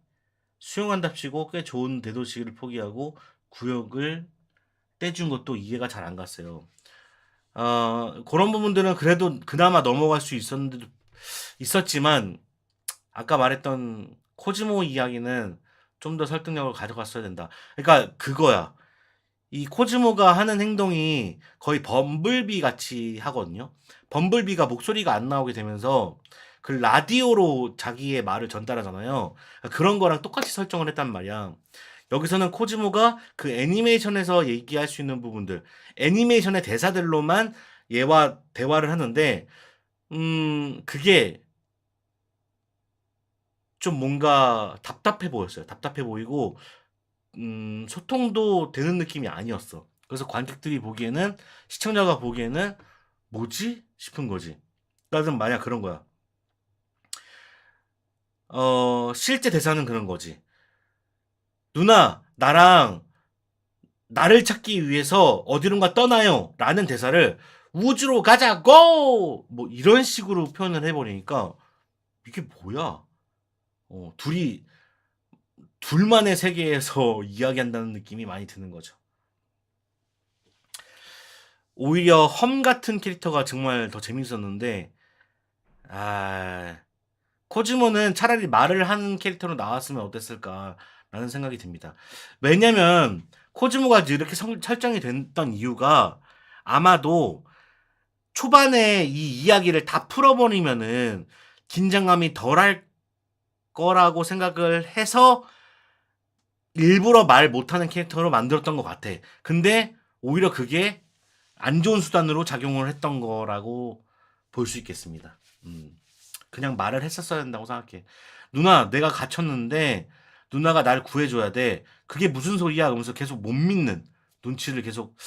수용한답시고 꽤 좋은 대도시를 포기하고 구역을 떼준 것도 이해가 잘 안 갔어요. 그런 부분들은 그래도 그나마 넘어갈 수 있었지만 아까 말했던 코즈모 이야기는 좀 더 설득력을 가져갔어야 된다. 그러니까 그거야. 이 코즈모가 하는 행동이 거의 범블비 같이 하거든요. 범블비가 목소리가 안 나오게 되면서 그 라디오로 자기의 말을 전달하잖아요. 그런 거랑 똑같이 설정을 했단 말이야. 여기서는 코즈모가 그 애니메이션에서 얘기할 수 있는 부분들, 애니메이션의 대사들로만 얘와 대화를 하는데, 그게 좀 뭔가 답답해 보였어요. 답답해 보이고, 소통도 되는 느낌이 아니었어. 그래서 관객들이 보기에는, 시청자가 보기에는, 뭐지? 싶은 거지. 그러니까 만약 그런 거야. 실제 대사는 그런 거지. 누나, 나를 찾기 위해서 어디론가 떠나요. 라는 대사를 우주로 가자, 고! 뭐 이런 식으로 표현을 해버리니까, 이게 뭐야? 둘이, 둘만의 세계에서 이야기한다는 느낌이 많이 드는 거죠. 오히려 험 같은 캐릭터가 정말 더 재밌었는데, 아, 코즈모는 차라리 말을 하는 캐릭터로 나왔으면 어땠을까라는 생각이 듭니다. 왜냐면 코즈모가 이렇게 설정이 됐던 이유가 아마도 초반에 이 이야기를 다 풀어버리면은 긴장감이 덜할 거라고 생각을 해서 일부러 말 못하는 캐릭터로 만들었던 것 같아. 근데 오히려 그게 안 좋은 수단으로 작용을 했던 거라고 볼 수 있겠습니다. 그냥 말을 했었어야 된다고 생각해. 누나, 내가 갇혔는데 누나가 날 구해줘야 돼. 그게 무슨 소리야? 그러면서 계속 못 믿는 눈치를 계속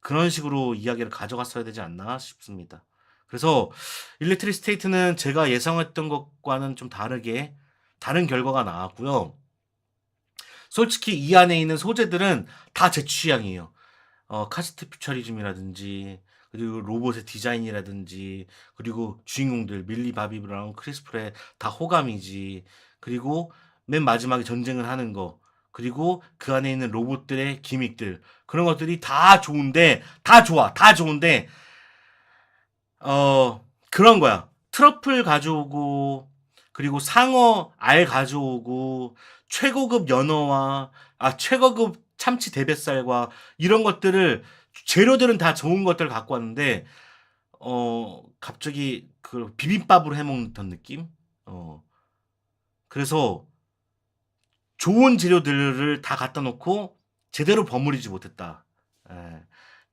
그런 식으로 이야기를 가져갔어야 되지 않나 싶습니다. 그래서 일렉트릭 스테이트는 제가 예상했던 것과는 좀 다른 결과가 나왔고요. 솔직히 이 안에 있는 소재들은 다 제 취향이에요. 카스트 퓨처리즘이라든지 그리고 로봇의 디자인이라든지 그리고 주인공들 밀리 바비 브라운 크리스 프레 다 호감이지. 그리고 맨 마지막에 전쟁을 하는 거 그리고 그 안에 있는 로봇들의 기믹들 그런 것들이 다 좋은데 다 좋아 다 좋은데 그런 거야. 트러플 가져오고 그리고 상어 알 가져오고 최고급 연어와 최고급 참치 대뱃살과 이런 것들을 재료들은 다 좋은 것들 갖고 왔는데 갑자기 그 비빔밥으로 해먹는 듯한 느낌? 그래서 좋은 재료들을 다 갖다 놓고 제대로 버무리지 못했다. 예,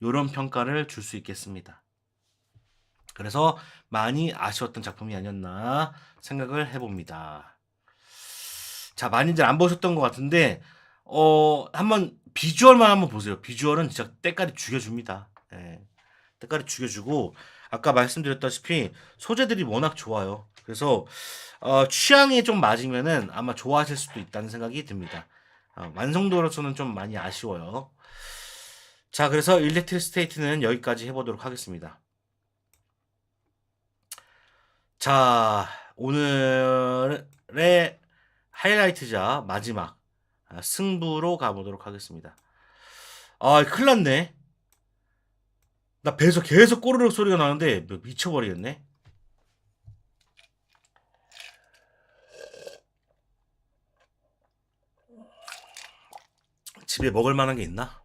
요런 평가를 줄 수 있겠습니다. 그래서 많이 아쉬웠던 작품이 아니었나 생각을 해봅니다. 자, 많이들 안 보셨던 것 같은데, 한번 비주얼만 한번 보세요. 비주얼은 진짜 때깔이 죽여줍니다. 예, 때깔이 죽여주고, 아까 말씀드렸다시피 소재들이 워낙 좋아요. 그래서 취향이 좀 맞으면은 아마 좋아하실 수도 있다는 생각이 듭니다. 완성도로서는 좀 많이 아쉬워요. 자, 그래서 일렉트릭 스테이트는 여기까지 해보도록 하겠습니다. 자, 오늘의 하이라이트자 마지막 승부로 가보도록 하겠습니다. 큰일 났네. 나 배에서 계속 꼬르륵 소리가 나는데 미쳐버리겠네. 집에 먹을 만한 게 있나?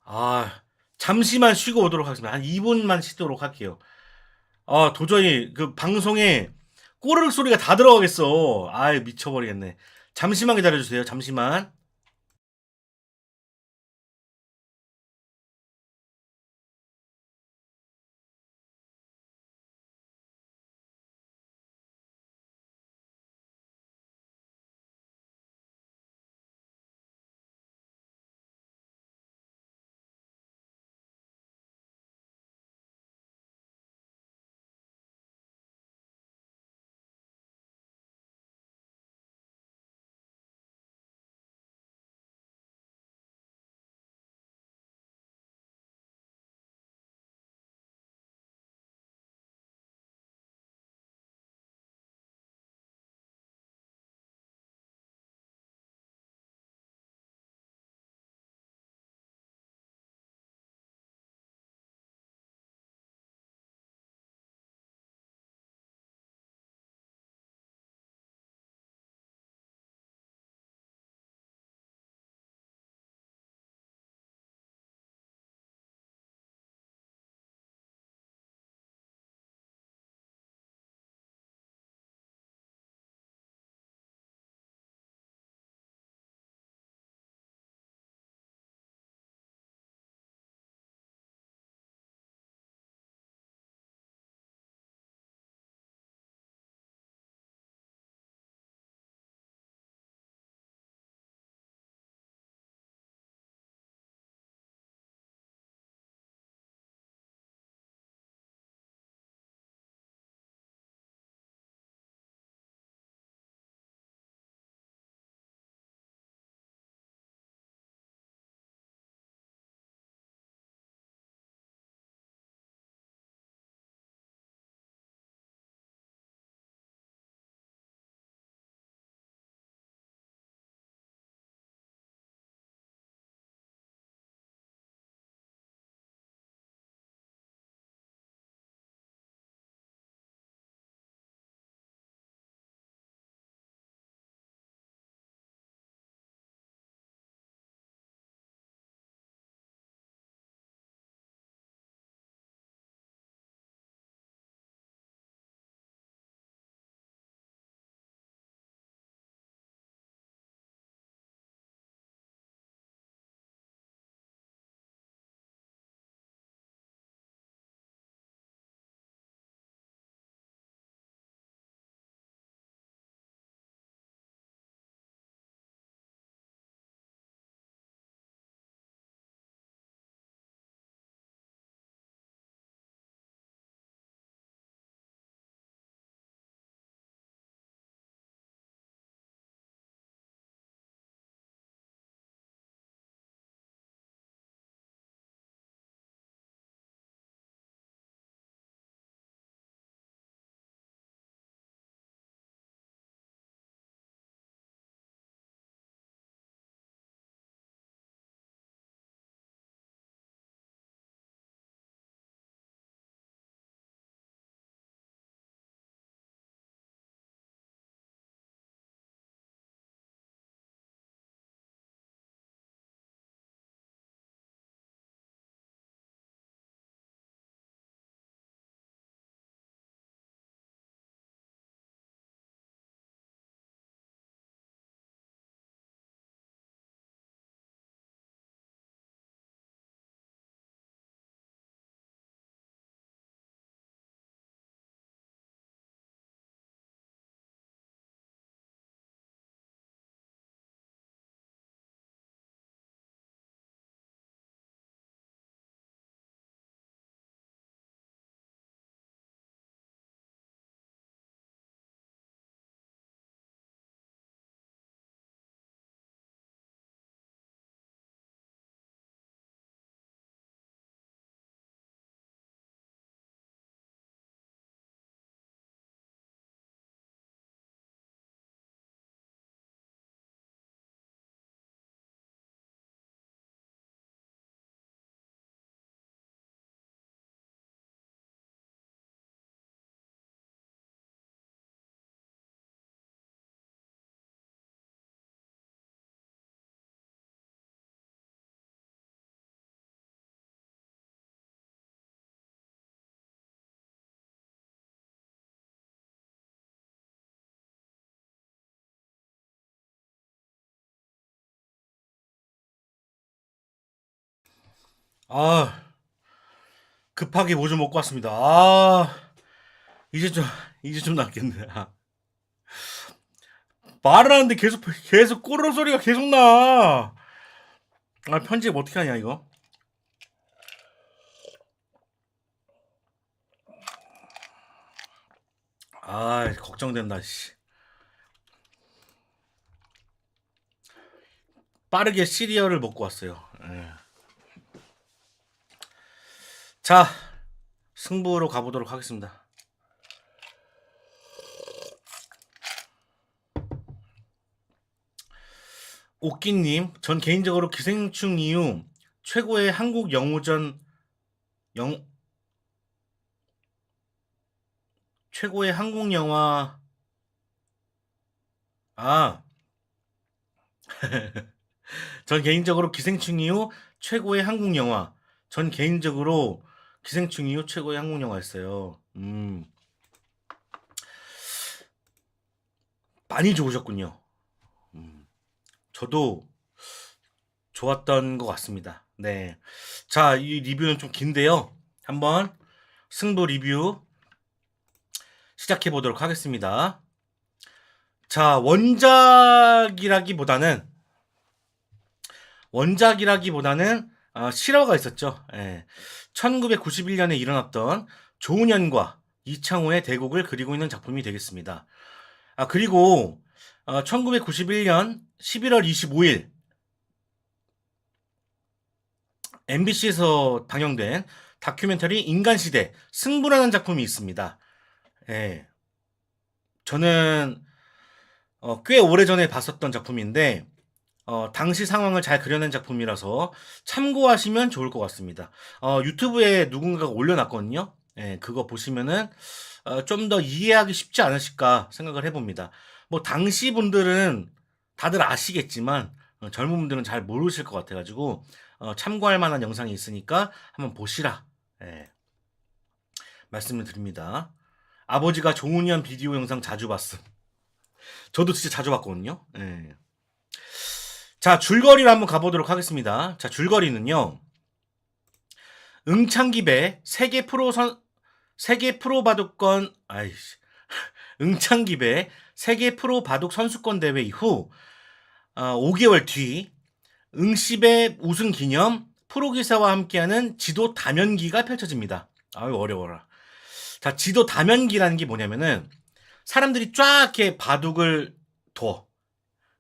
아, 잠시만 쉬고 오도록 하겠습니다. 한 2분만 쉬도록 할게요. 아, 도저히 그 방송에 꼬르륵 소리가 다 들어가겠어. 아이, 미쳐버리겠네. 잠시만 기다려주세요. 잠시만. 아, 급하게 뭐 좀 먹고 왔습니다. 아, 이제 좀, 이제 좀 낫겠네. 아, 말을 하는데 계속 꼬르륵 소리가 계속 나. 아, 편집 어떻게 하냐, 이거? 아, 걱정된다, 씨. 빠르게 시리얼을 먹고 왔어요. 예. 자, 승부로 가보도록 하겠습니다. 오끼님, 전 개인적으로 기생충 이후 최고의 한국 영웅전 영 최고의 한국 영화. 아, 전 개인적으로 기생충 이후 최고의 한국 영화. 전 개인적으로 기생충 이후 최고의 한국 영화였어요. 많이 좋으셨군요. 음, 저도 좋았던 것 같습니다. 네. 자, 이 리뷰는 좀 긴데요. 한번 승부 리뷰 시작해 보도록 하겠습니다. 자, 원작이라기보다는 실화가 있었죠. 예. 1991년에 일어났던 조은현과 이창호의 대국을 그리고 있는 작품이 되겠습니다. 그리고 1991년 11월 25일 MBC에서 방영된 다큐멘터리 인간시대 승부라는 작품이 있습니다. 예. 저는 꽤 오래전에 봤었던 작품인데 당시 상황을 잘 그려낸 작품이라서 참고하시면 좋을 것 같습니다. 유튜브에 누군가가 올려놨거든요. 예, 그거 보시면은 좀 더 이해하기 쉽지 않으실까 생각을 해봅니다. 뭐 당시 분들은 다들 아시겠지만 젊은 분들은 잘 모르실 것 같아가지고 참고할 만한 영상이 있으니까 한번 보시라. 예, 말씀을 드립니다. 아버지가 조은현 비디오 영상 자주 봤음. 저도 진짜 자주 봤거든요. 예. 자, 줄거리를 한번 가보도록 하겠습니다. 자, 줄거리는요. 응창기배 세계 프로 바둑권, 아이씨. 응창기배 세계 프로 바둑 선수권 대회 이후 5개월 뒤 응시배 우승 기념 프로기사와 함께하는 지도 다면기가 펼쳐집니다. 아유, 어려워라. 자, 지도 다면기라는 게 뭐냐면은 사람들이 쫙 이렇게 바둑을 둬.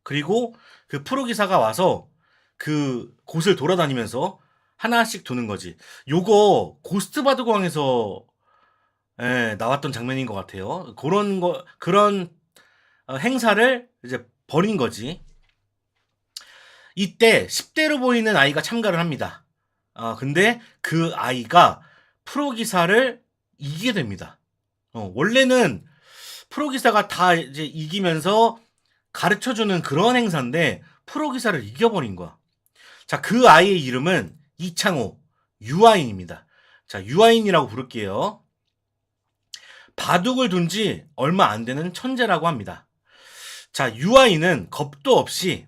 그리고 그 프로기사가 와서 그 곳을 돌아다니면서 하나씩 두는 거지. 요거 고스트 바둑왕에서 나왔던 장면인 것 같아요. 그런 행사를 이제 벌인 거지. 이때 10대로 보이는 아이가 참가를 합니다. 근데 그 아이가 프로기사를 이기게 됩니다. 원래는 프로기사가 다 이제 이기면서 가르쳐주는 그런 행사인데 프로기사를 이겨버린 거야. 자, 그 아이의 이름은 이창호, 유아인입니다. 자, 유아인이라고 부를게요. 바둑을 둔 지 얼마 안 되는 천재라고 합니다. 자, 유아인은 겁도 없이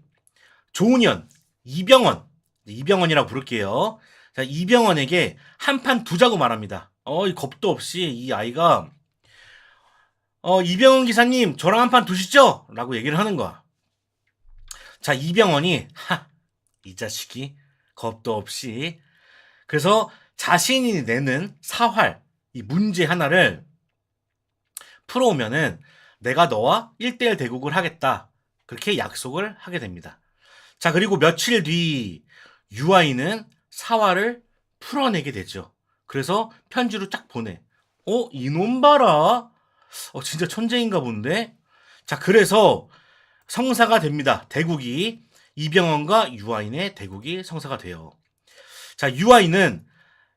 조은현, 이병헌이라고 부를게요. 자, 이병헌에게 한 판 두자고 말합니다. 이 겁도 없이 이 아이가 이병헌 기사님 저랑 한 판 두시죠? 라고 얘기를 하는 거야. 자, 이병헌이 이 자식이 겁도 없이 그래서 자신이 내는 사활 이 문제 하나를 풀어오면은 내가 너와 1대1 대국을 하겠다. 그렇게 약속을 하게 됩니다. 자, 그리고 며칠 뒤 유아인은 사활을 풀어내게 되죠. 그래서 편지로 쫙 보내. 이놈 봐라. 진짜 천재인가 본데? 자, 그래서 성사가 됩니다. 대국이. 이병헌과 유아인의 대국이 성사가 돼요. 자, 유아인은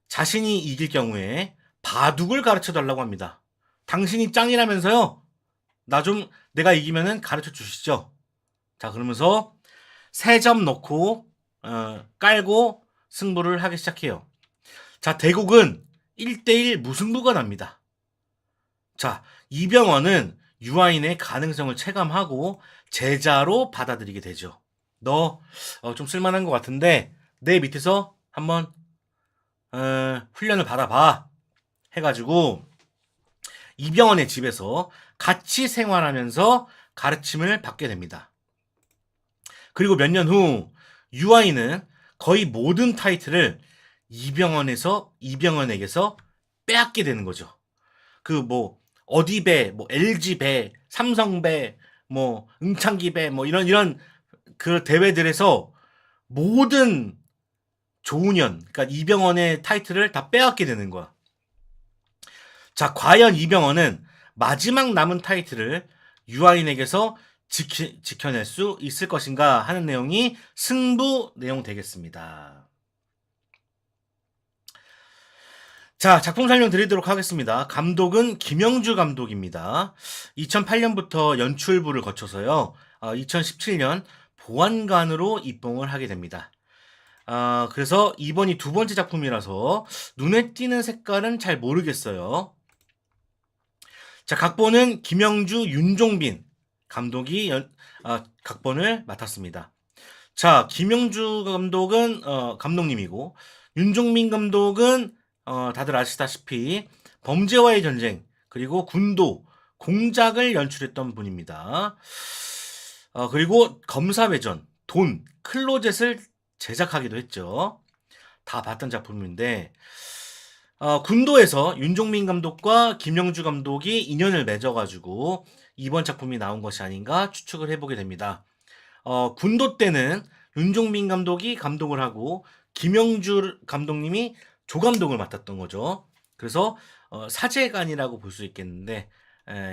자신이 이길 경우에 바둑을 가르쳐 달라고 합니다. 당신이 짱이라면서요? 내가 이기면은 가르쳐 주시죠. 자, 그러면서 3점 넣고, 깔고 승부를 하기 시작해요. 자, 대국은 1대1 무승부가 납니다. 자, 이병헌은 유아인의 가능성을 체감하고 제자로 받아들이게 되죠. 너 좀 쓸만한 것 같은데 내 밑에서 한번 훈련을 받아봐 해가지고 이병헌의 집에서 같이 생활하면서 가르침을 받게 됩니다. 그리고 몇 년 후 유아인은 거의 모든 타이틀을 이병헌에게서 빼앗게 되는 거죠. 그 뭐 어디 배, 뭐 LG 배, 삼성 배, 뭐 응창기 배, 뭐 이런 그 대회들에서 모든 조훈현, 그러니까 이병헌의 타이틀을 다 빼앗게 되는 거야. 자, 과연 이병헌은 마지막 남은 타이틀을 유아인에게서 지켜낼 수 있을 것인가 하는 내용이 승부 내용 되겠습니다. 자, 작품 설명 드리도록 하겠습니다. 감독은 김영주 감독입니다. 2008년부터 연출부를 거쳐서요, 2017년 보안관으로 입봉을 하게 됩니다. 그래서 이번이 두 번째 작품이라서 눈에 띄는 색깔은 잘 모르겠어요. 자, 각본은 김영주, 윤종빈 감독이 각본을 맡았습니다. 자, 김영주 감독은 감독님이고, 윤종빈 감독은 다들 아시다시피 범죄와의 전쟁, 그리고 군도, 공작을 연출했던 분입니다. 그리고 검사외전, 돈, 클로젯을 제작하기도 했죠. 다 봤던 작품인데, 군도에서 윤종빈 감독과 김영주 감독이 인연을 맺어가지고 이번 작품이 나온 것이 아닌가 추측을 해보게 됩니다. 군도 때는 윤종빈 감독이 감독을 하고 김영주 감독님이 조감독을 맡았던 거죠. 그래서 사제간이라고 볼 수 있겠는데,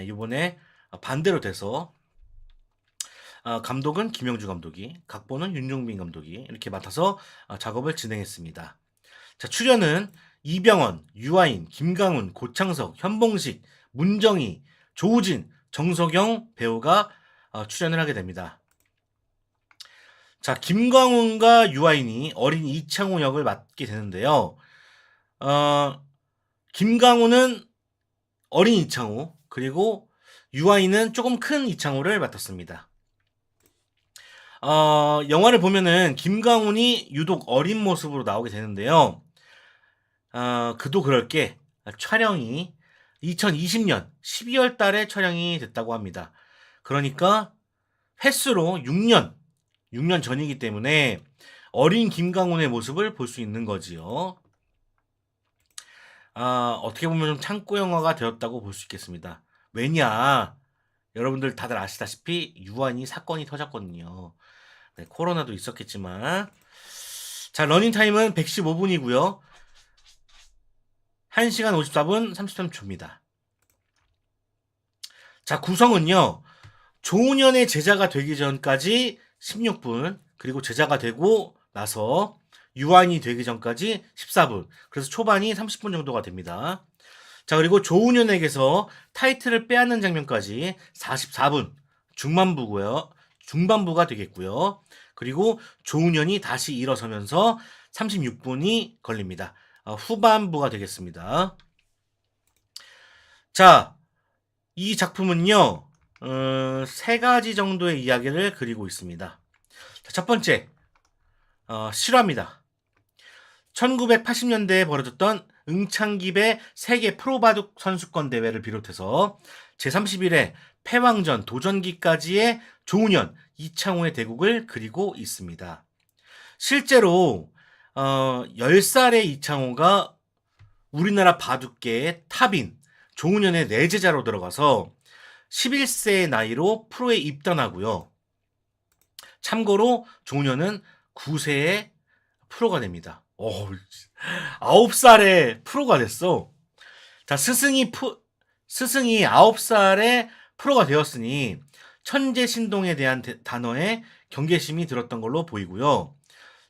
이번에 반대로 돼서 감독은 김영주 감독이, 각본은 윤종빈 감독이 이렇게 맡아서 작업을 진행했습니다. 자, 출연은 이병헌, 유아인, 김강훈, 고창석, 현봉식, 문정희, 조우진, 정석영 배우가 출연을 하게 됩니다. 자, 김광훈과 유아인이 어린 이창호 역을 맡게 되는데요. 김강훈은 어린 이창호, 그리고 유아인은 조금 큰 이창호를 맡았습니다. 영화를 보면은 김강훈이 유독 어린 모습으로 나오게 되는데요. 그도 그럴 게 촬영이 2020년 12월 달에 촬영이 됐다고 합니다. 그러니까 횟수로 6년 전이기 때문에 어린 김강훈의 모습을 볼 수 있는 거지요. 어떻게 보면 좀 창고 영화가 되었다고 볼 수 있겠습니다. 왜냐, 여러분들 다들 아시다시피 유한이 사건이 터졌거든요. 네, 코로나도 있었겠지만. 자, 러닝타임은 115분이고요. 1시간 54분 33초입니다. 자, 구성은요, 조훈현의 제자가 되기 전까지 16분, 그리고 제자가 되고 나서 유한이 되기 전까지 14분, 그래서 초반이 30분 정도가 됩니다. 자, 그리고 조훈현에게서 타이틀을 빼앗는 장면까지 44분, 중반부가 되겠고요. 그리고 조훈현이 다시 일어서면서 36분이 걸립니다. 후반부가 되겠습니다. 자, 이 작품은요, 세 가지 정도의 이야기를 그리고 있습니다. 자, 첫 번째, 실화입니다. 1980년대에 벌어졌던 응창기배 세계 프로바둑 선수권 대회를 비롯해서 제31회 패왕전 도전기까지의 조훈현, 이창호의 대국을 그리고 있습니다. 실제로 10살의 이창호가 우리나라 바둑계의 탑인 조훈현의 내제자로 들어가서 11세의 나이로 프로에 입단하고요. 참고로 조훈현은 9세에 프로가 됩니다. 9살에 프로가 됐어. 자, 스승이 9살에 프로가 되었으니 천재신동에 대한 단어에 경계심이 들었던 걸로 보이고요.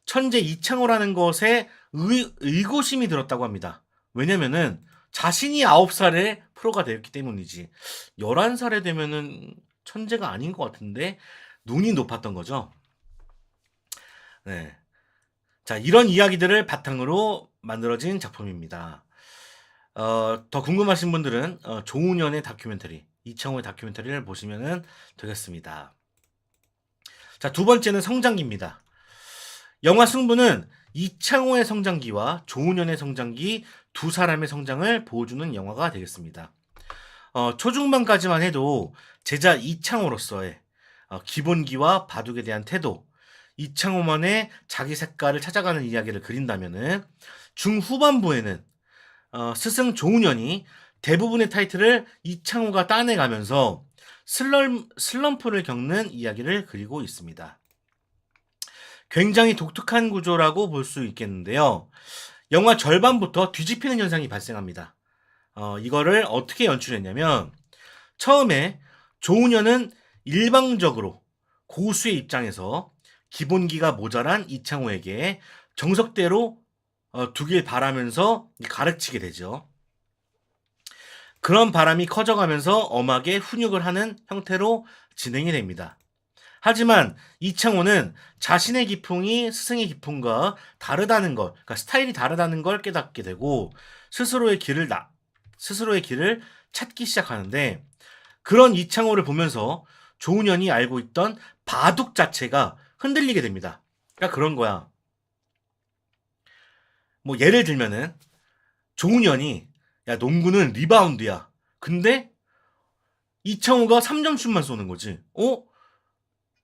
천재 이창호라는 것에 의구심이 들었다고 합니다. 왜냐면은 자신이 9살에 프로가 되었기 때문이지. 11살에 되면은 천재가 아닌 것 같은데 눈이 높았던 거죠. 네. 자, 이런 이야기들을 바탕으로 만들어진 작품입니다. 더 궁금하신 분들은 조훈현의 다큐멘터리, 이창호의 다큐멘터리를 보시면 되겠습니다. 자, 두 번째는 성장기입니다. 영화 승부는 이창호의 성장기와 조훈현의 성장기 두 사람의 성장을 보여주는 영화가 되겠습니다. 초중반까지만 해도 제자 이창호로서의 기본기와 바둑에 대한 태도, 이창호만의 자기 색깔을 찾아가는 이야기를 그린다면은 중후반부에는 스승 조훈현이 대부분의 타이틀을 이창호가 따내가면서 슬럼프를 겪는 이야기를 그리고 있습니다. 굉장히 독특한 구조라고 볼 수 있겠는데요. 영화 절반부터 뒤집히는 현상이 발생합니다. 이거를 어떻게 연출했냐면 처음에 조훈현은 일방적으로 고수의 입장에서 기본기가 모자란 이창호에게 정석대로 두길 바라면서 가르치게 되죠. 그런 바람이 커져가면서 엄하게 훈육을 하는 형태로 진행이 됩니다. 하지만 이창호는 자신의 기풍이 스승의 기풍과 다르다는 걸, 그러니까 스타일이 다르다는 걸 깨닫게 되고 스스로의 길을 찾기 시작하는데 그런 이창호를 보면서 조훈현이 알고 있던 바둑 자체가 흔들리게 됩니다. 그러니까 그런 거야. 뭐 예를 들면은 조훈현이 야 농구는 리바운드야. 근데 이창호가 3점슛만 쏘는 거지.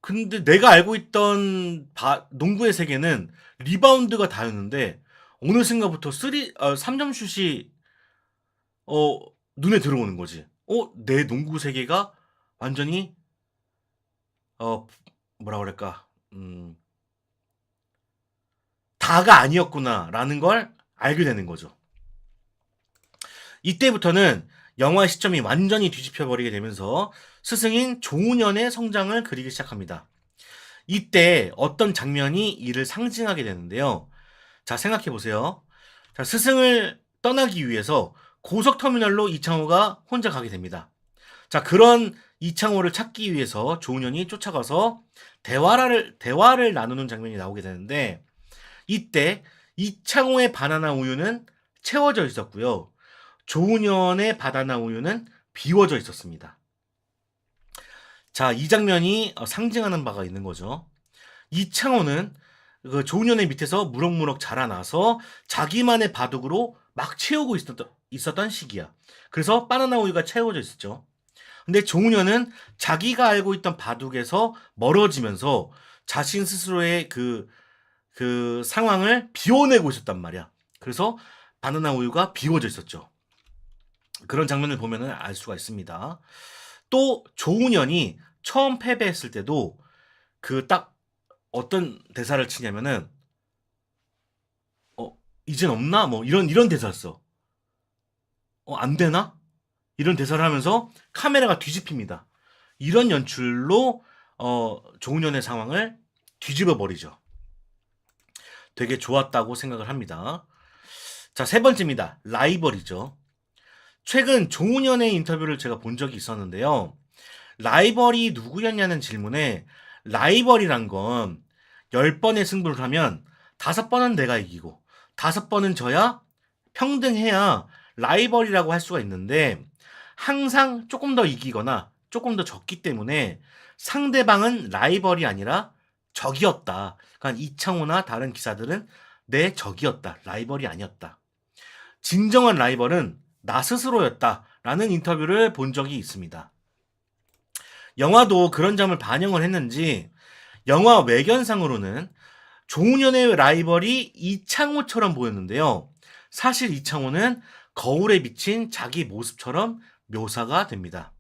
근데 내가 알고 있던 농구의 세계는 리바운드가 다였는데 어느 순간부터 3점슛이 눈에 들어오는 거지. 내 농구 세계가 완전히 뭐라 그럴까? 다가 아니었구나라는 걸 알게 되는 거죠. 이때부터는 영화의 시점이 완전히 뒤집혀 버리게 되면서 스승인 조훈현의 성장을 그리기 시작합니다. 이때 어떤 장면이 이를 상징하게 되는데요. 자, 생각해 보세요. 자, 스승을 떠나기 위해서 고속터미널로 이창호가 혼자 가게 됩니다. 자, 그런 이창호를 찾기 위해서 조훈현이 쫓아가서 대화를 나누는 장면이 나오게 되는데 이때 이창호의 바나나 우유는 채워져 있었고요. 조훈현의 바나나 우유는 비워져 있었습니다. 자, 이 장면이 상징하는 바가 있는 거죠. 이창호는 그 조훈현의 밑에서 무럭무럭 자라나서 자기만의 바둑으로 막 채우고 있었던 시기야. 그래서 바나나 우유가 채워져 있었죠. 근데 조훈현은 자기가 알고 있던 바둑에서 멀어지면서 자신 스스로의 그 상황을 비워내고 있었단 말이야. 그래서 바나나 우유가 비워져 있었죠. 그런 장면을 보면은 알 수가 있습니다. 또 조훈현이 처음 패배했을 때도 그 딱 어떤 대사를 치냐면은 이젠 없나? 뭐 이런 대사였어. 안 되나? 이런 대사를 하면서 카메라가 뒤집힙니다. 이런 연출로 조훈현의 상황을 뒤집어 버리죠. 되게 좋았다고 생각을 합니다. 자, 세 번째입니다. 라이벌이죠. 최근 조훈현의 인터뷰를 제가 본 적이 있었는데요. 라이벌이 누구였냐는 질문에 라이벌이란 건 10번의 승부를 하면 5번은 내가 이기고 5번은 져야 평등해야 라이벌이라고 할 수가 있는데 항상 조금 더 이기거나 조금 더 졌기 때문에 상대방은 라이벌이 아니라 적이었다. 그러니까 이창호나 다른 기사들은 내 적이었다. 라이벌이 아니었다. 진정한 라이벌은 나 스스로였다라는 인터뷰를 본 적이 있습니다. 영화도 그런 점을 반영을 했는지 영화 외견상으로는 조훈현의 라이벌이 이창호처럼 보였는데요. 사실 이창호는 거울에 비친 자기 모습처럼 묘사가 됩니다.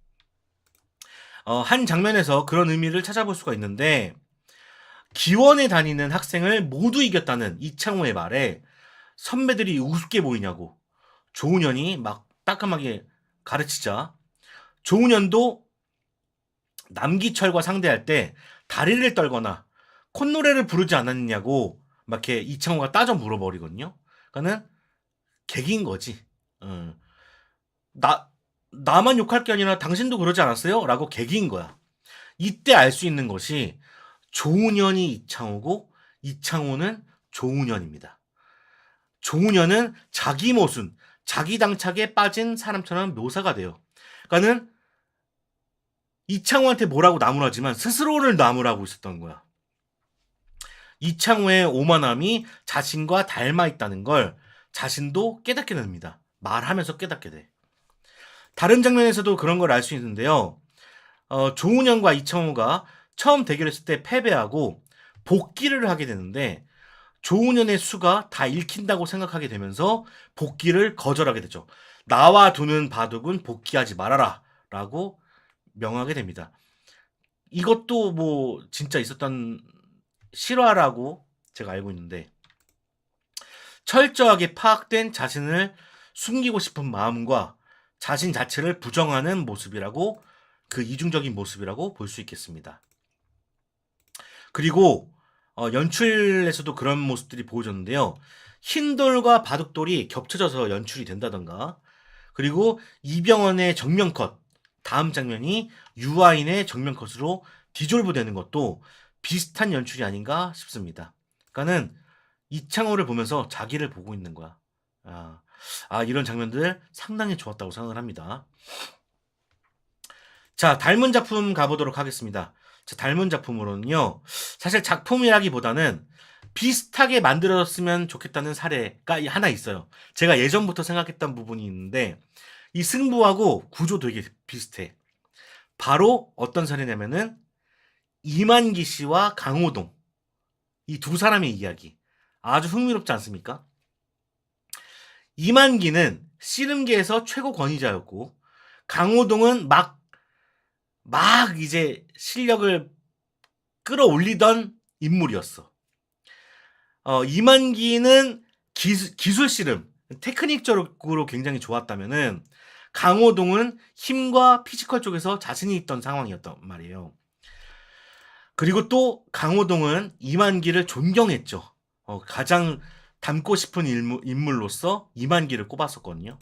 한 장면에서 그런 의미를 찾아볼 수가 있는데 기원에 다니는 학생을 모두 이겼다는 이창호의 말에 선배들이 우습게 보이냐고 조훈현이 막 따끔하게 가르치자 조훈현도 남기철과 상대할 때 다리를 떨거나 콧노래를 부르지 않았냐고 막 이렇게 이창호가 따져 물어버리거든요. 그러니까는 개긴 거지. 나만 욕할 게 아니라 당신도 그러지 않았어요? 라고 개긴 거야. 이때 알 수 있는 것이 조훈현이 이창호고 이창호는 조훈현입니다. 조훈현은 자기 모순, 자기 당착에 빠진 사람처럼 묘사가 돼요. 그러니까는 이창호한테 뭐라고 나무라지만 스스로를 나무라고 있었던 거야. 이창호의 오만함이 자신과 닮아 있다는 걸 자신도 깨닫게 됩니다. 말하면서 깨닫게 돼. 다른 장면에서도 그런 걸 알 수 있는데요. 조훈현과 이창호가 처음 대결했을 때 패배하고 복귀를 하게 되는데 조훈현의 수가 다 읽힌다고 생각하게 되면서 복귀를 거절하게 되죠. 나와 두는 바둑은 복귀하지 말아라 라고 명하게 됩니다. 이것도 뭐 진짜 있었던 실화라고 제가 알고 있는데 철저하게 파악된 자신을 숨기고 싶은 마음과 자신 자체를 부정하는 모습이라고 그 이중적인 모습이라고 볼 수 있겠습니다. 그리고 연출에서도 그런 모습들이 보여졌는데요. 흰돌과 바둑돌이 겹쳐져서 연출이 된다던가 그리고 이병헌의 정면컷 다음 장면이 유아인의 정면컷으로 디졸브 되는 것도 비슷한 연출이 아닌가 싶습니다. 그러니까는 이창호를 보면서 자기를 보고 있는 거야. 이런 장면들 상당히 좋았다고 생각을 합니다. 자, 닮은 작품 가보도록 하겠습니다. 자, 닮은 작품으로는요, 사실 작품이라기보다는 비슷하게 만들어졌으면 좋겠다는 사례가 하나 있어요. 제가 예전부터 생각했던 부분이 있는데, 이 승부하고 구조 되게 비슷해. 바로 어떤 사례냐면은, 이만기 씨와 강호동. 이 두 사람의 이야기. 아주 흥미롭지 않습니까? 이만기는 씨름계에서 최고 권위자였고, 강호동은 막 이제 실력을 끌어올리던 인물이었어. 이만기는 기술 씨름, 테크닉적으로 굉장히 좋았다면은 강호동은 힘과 피지컬 쪽에서 자신이 있던 상황이었단 말이에요. 그리고 또 강호동은 이만기를 존경했죠. 가장 닮고 싶은 인물로서 이만기를 꼽았었거든요.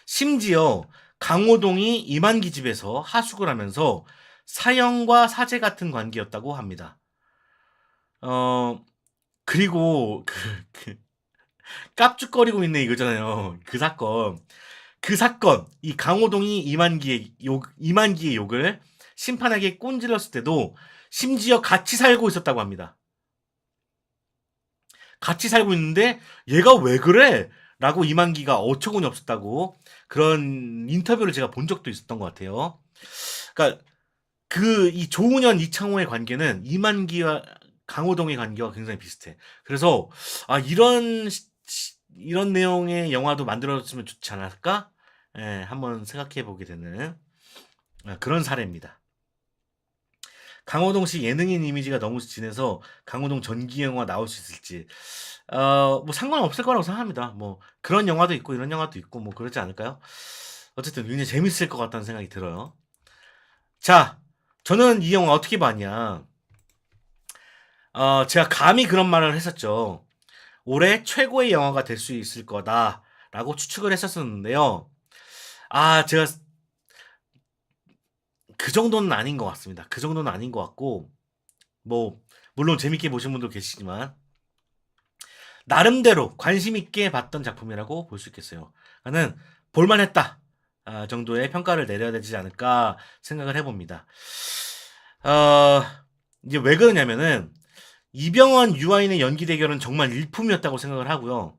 심지어 강호동이 이만기 집에서 하숙을 하면서 사형과 사제 같은 관계였다고 합니다. 그리고 깝죽거리고 있는 이거잖아요. 그 사건, 이 강호동이 이만기의 욕을 심판에게 꼰질렀을 때도 심지어 같이 살고 있었다고 합니다. 같이 살고 있는데 얘가 왜 그래? 라고 이만기가 어처구니 없었다고 그런 인터뷰를 제가 본 적도 있었던 것 같아요. 그러니까 이 조훈현, 이창호의 관계는 이만기와 강호동의 관계와 굉장히 비슷해. 그래서 이런 내용의 영화도 만들어졌으면 좋지 않을까? 예, 한번 생각해 보게 되는 그런 사례입니다. 강호동 씨 예능인 이미지가 너무 진해서 강호동 전기 영화 나올 수 있을지 뭐 상관없을 거라고 생각합니다. 뭐 그런 영화도 있고 이런 영화도 있고 뭐 그러지 않을까요? 어쨌든 굉장히 재밌을 것 같다는 생각이 들어요. 자, 저는 이 영화 어떻게 봤냐? 제가 감히 그런 말을 했었죠. 올해 최고의 영화가 될 수 있을 거다라고 추측을 했었는데요. 제가 그 정도는 아닌 것 같습니다. 그 정도는 아닌 것 같고, 뭐, 물론 재밌게 보신 분도 계시지만, 나름대로 관심 있게 봤던 작품이라고 볼 수 있겠어요. 나는 볼만했다 정도의 평가를 내려야 되지 않을까 생각을 해봅니다. 이제 왜 그러냐면은 이병헌, 유아인의 연기 대결은 정말 일품이었다고 생각을 하고요.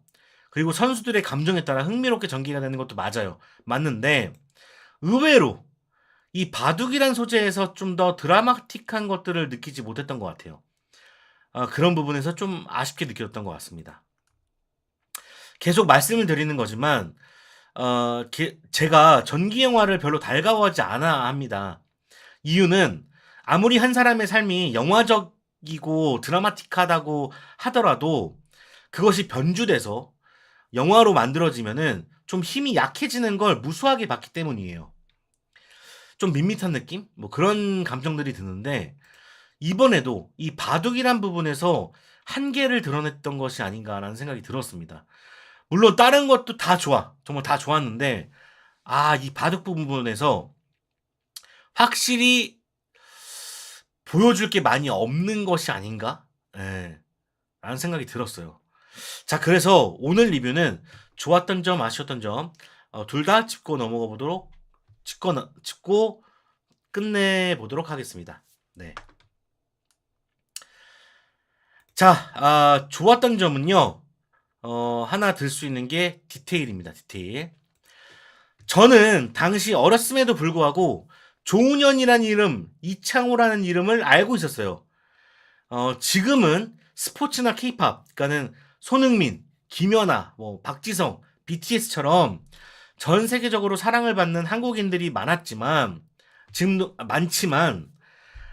그리고 선수들의 감정에 따라 흥미롭게 전개가 되는 것도 맞아요. 맞는데 의외로 이 바둑이란 소재에서 좀 더 드라마틱한 것들을 느끼지 못했던 것 같아요. 그런 부분에서 좀 아쉽게 느꼈던 것 같습니다. 계속 말씀을 드리는 거지만 제가 전기 영화를 별로 달가워하지 않아 합니다. 이유는 아무리 한 사람의 삶이 영화적이고 드라마틱하다고 하더라도 그것이 변주돼서 영화로 만들어지면은 좀 힘이 약해지는 걸 무수하게 봤기 때문이에요. 좀 밋밋한 느낌? 뭐 그런 감정들이 드는데 이번에도 이 바둑이란 부분에서 한계를 드러냈던 것이 아닌가라는 생각이 들었습니다. 물론 다른 것도 다 좋아. 정말 다 좋았는데 이 바둑 부분에서 확실히 보여줄 게 많이 없는 것이 아닌가? 예. 라는 생각이 들었어요. 자, 그래서 오늘 리뷰는 좋았던 점, 아쉬웠던 점, 둘 다 짚고 끝내보도록 하겠습니다. 네. 자, 좋았던 점은요. 하나 들 수 있는 게 디테일입니다. 디테일. 저는 당시 어렸음에도 불구하고 조은현이라는 이름, 이창호라는 이름을 알고 있었어요. 지금은 스포츠나 케이팝, 그러니까는 손흥민, 김연아, 뭐 박지성, BTS처럼 전 세계적으로 사랑을 받는 한국인들이 많았지만, 지금도 많지만,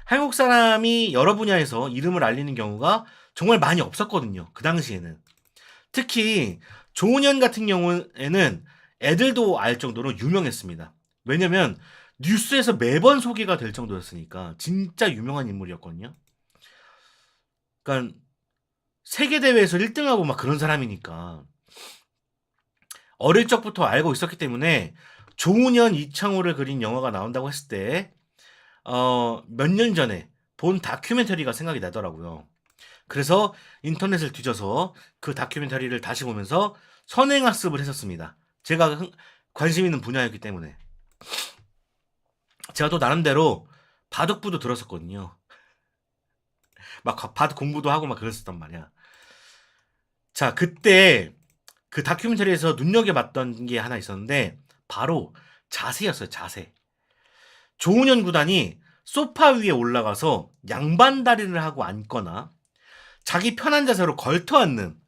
한국 사람이 여러 분야에서 이름을 알리는 경우가 정말 많이 없었거든요. 그 당시에는. 특히 조은현 같은 경우에는 애들도 알 정도로 유명했습니다. 왜냐면 뉴스에서 매번 소개가 될 정도였으니까 진짜 유명한 인물이었거든요. 그러니까 세계 대회에서 1등하고 막 그런 사람이니까 어릴 적부터 알고 있었기 때문에 조은현, 이창호를 그린 영화가 나온다고 했을 때 몇 년 전에 본 다큐멘터리가 생각이 나더라고요. 그래서 인터넷을 뒤져서 그 다큐멘터리를 다시 보면서 선행학습을 했었습니다. 제가 관심 있는 분야였기 때문에. 제가 또 나름대로 바둑부도 들었었거든요. 막 바둑 공부도 하고 막 그랬었단 말이야. 자, 그때 그 다큐멘터리에서 눈여겨봤던 게 하나 있었는데 바로 자세였어요. 자세. 조은현 구단이 소파 위에 올라가서 양반다리를 하고 앉거나 자기 편한 자세로 걸터 앉는,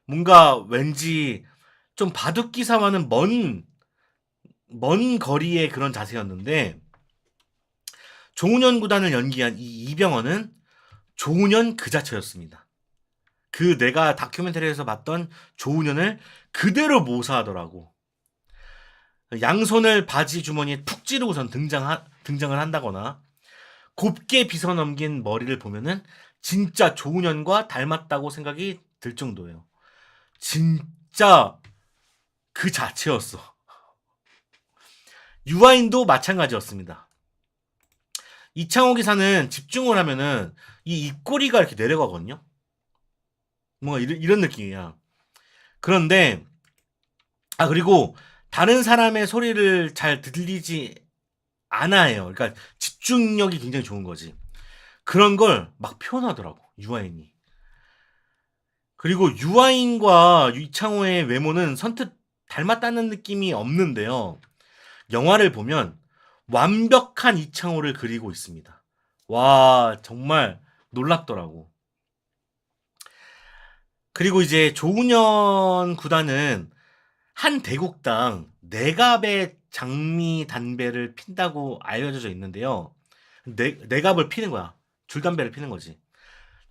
뭔가 왠지 좀 바둑 기사와는 먼 거리의 그런 자세였는데, 조은현 구단을 연기한 이 이병헌은 조은현 그 자체였습니다. 그 내가 다큐멘터리에서 봤던 조은현을 그대로 모사하더라고. 양손을 바지 주머니에 푹 찌르고선 등장을 한다거나 곱게 빗어 넘긴 머리를 보면은 진짜 조은현과 닮았다고 생각이 들 정도예요. 진짜 그 자체였어. 유아인도 마찬가지였습니다. 이창호 기사는 집중을 하면은 이 입꼬리가 이렇게 내려가거든요. 뭔가 이런 느낌이야. 그런데 그리고 다른 사람의 소리를 잘 들리지 않아요. 그러니까 집중력이 굉장히 좋은 거지. 그런 걸 막 표현하더라고, 유아인이. 그리고 유아인과 이창호의 외모는 선뜻 닮았다는 느낌이 없는데요. 영화를 보면 완벽한 이창호를 그리고 있습니다. 와, 정말 놀랍더라고. 그리고 이제 조은현 구단은 한 대국당 4갑의 장미 담배를 핀다고 알려져 있는데요. 네 갑을 피는 거야. 줄담배를 피는 거지.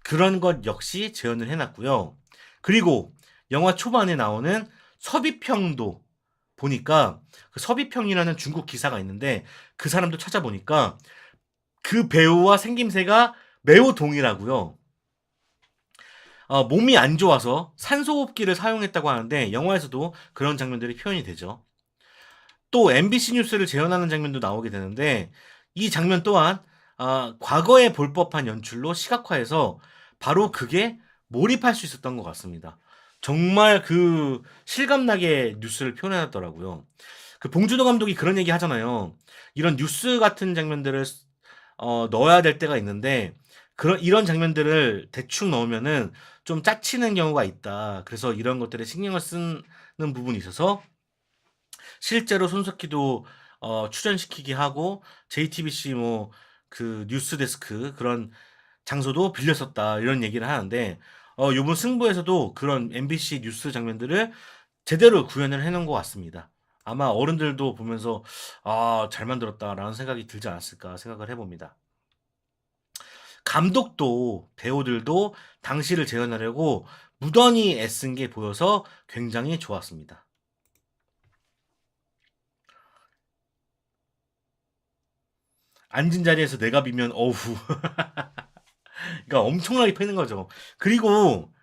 그런 것 역시 재현을 해놨고요. 그리고 영화 초반에 나오는 서비평도 보니까, 그 서비평이라는 중국 기사가 있는데 그 사람도 찾아보니까 그 배우와 생김새가 매우 동일하고요. 몸이 안 좋아서 산소호흡기를 사용했다고 하는데 영화에서도 그런 장면들이 표현이 되죠. 또 MBC 뉴스를 재현하는 장면도 나오게 되는데 이 장면 또한 과거에 볼 법한 연출로 시각화해서 바로 그게 몰입할 수 있었던 것 같습니다. 정말 그 실감나게 뉴스를 표현해놨더라고요. 그 봉준호 감독이 그런 얘기 하잖아요. 이런 뉴스 같은 장면들을 넣어야 될 때가 있는데 이런 장면들을 대충 넣으면은 좀 짜치는 경우가 있다. 그래서 이런 것들에 신경을 쓰는 부분이 있어서 실제로 손석희도 출연시키게 하고 JTBC 뭐 그 뉴스 데스크 그런 장소도 빌렸었다, 이런 얘기를 하는데 요번 승부에서도 그런 MBC 뉴스 장면들을 제대로 구현을 해놓은 것 같습니다. 아마 어른들도 보면서 잘 만들었다라는 생각이 들지 않았을까 생각을 해봅니다. 감독도 배우들도 당시를 재현하려고 무던히 애쓴 게 보여서 굉장히 좋았습니다. 앉은 자리에서 내가 비면 어후. 그러니까 엄청나게 패는 거죠. 그리고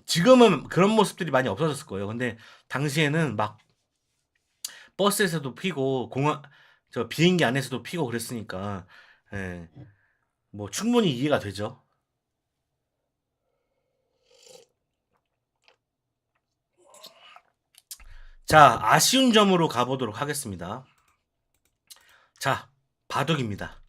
지금은 그런 모습들이 많이 없어졌을 거예요. 근데 당시에는 막 버스에서도 피고 저 비행기 안에서도 피고 그랬으니까 예, 뭐 충분히 이해가 되죠. 자, 아쉬운 점으로 가보도록 하겠습니다. 자, 바둑입니다.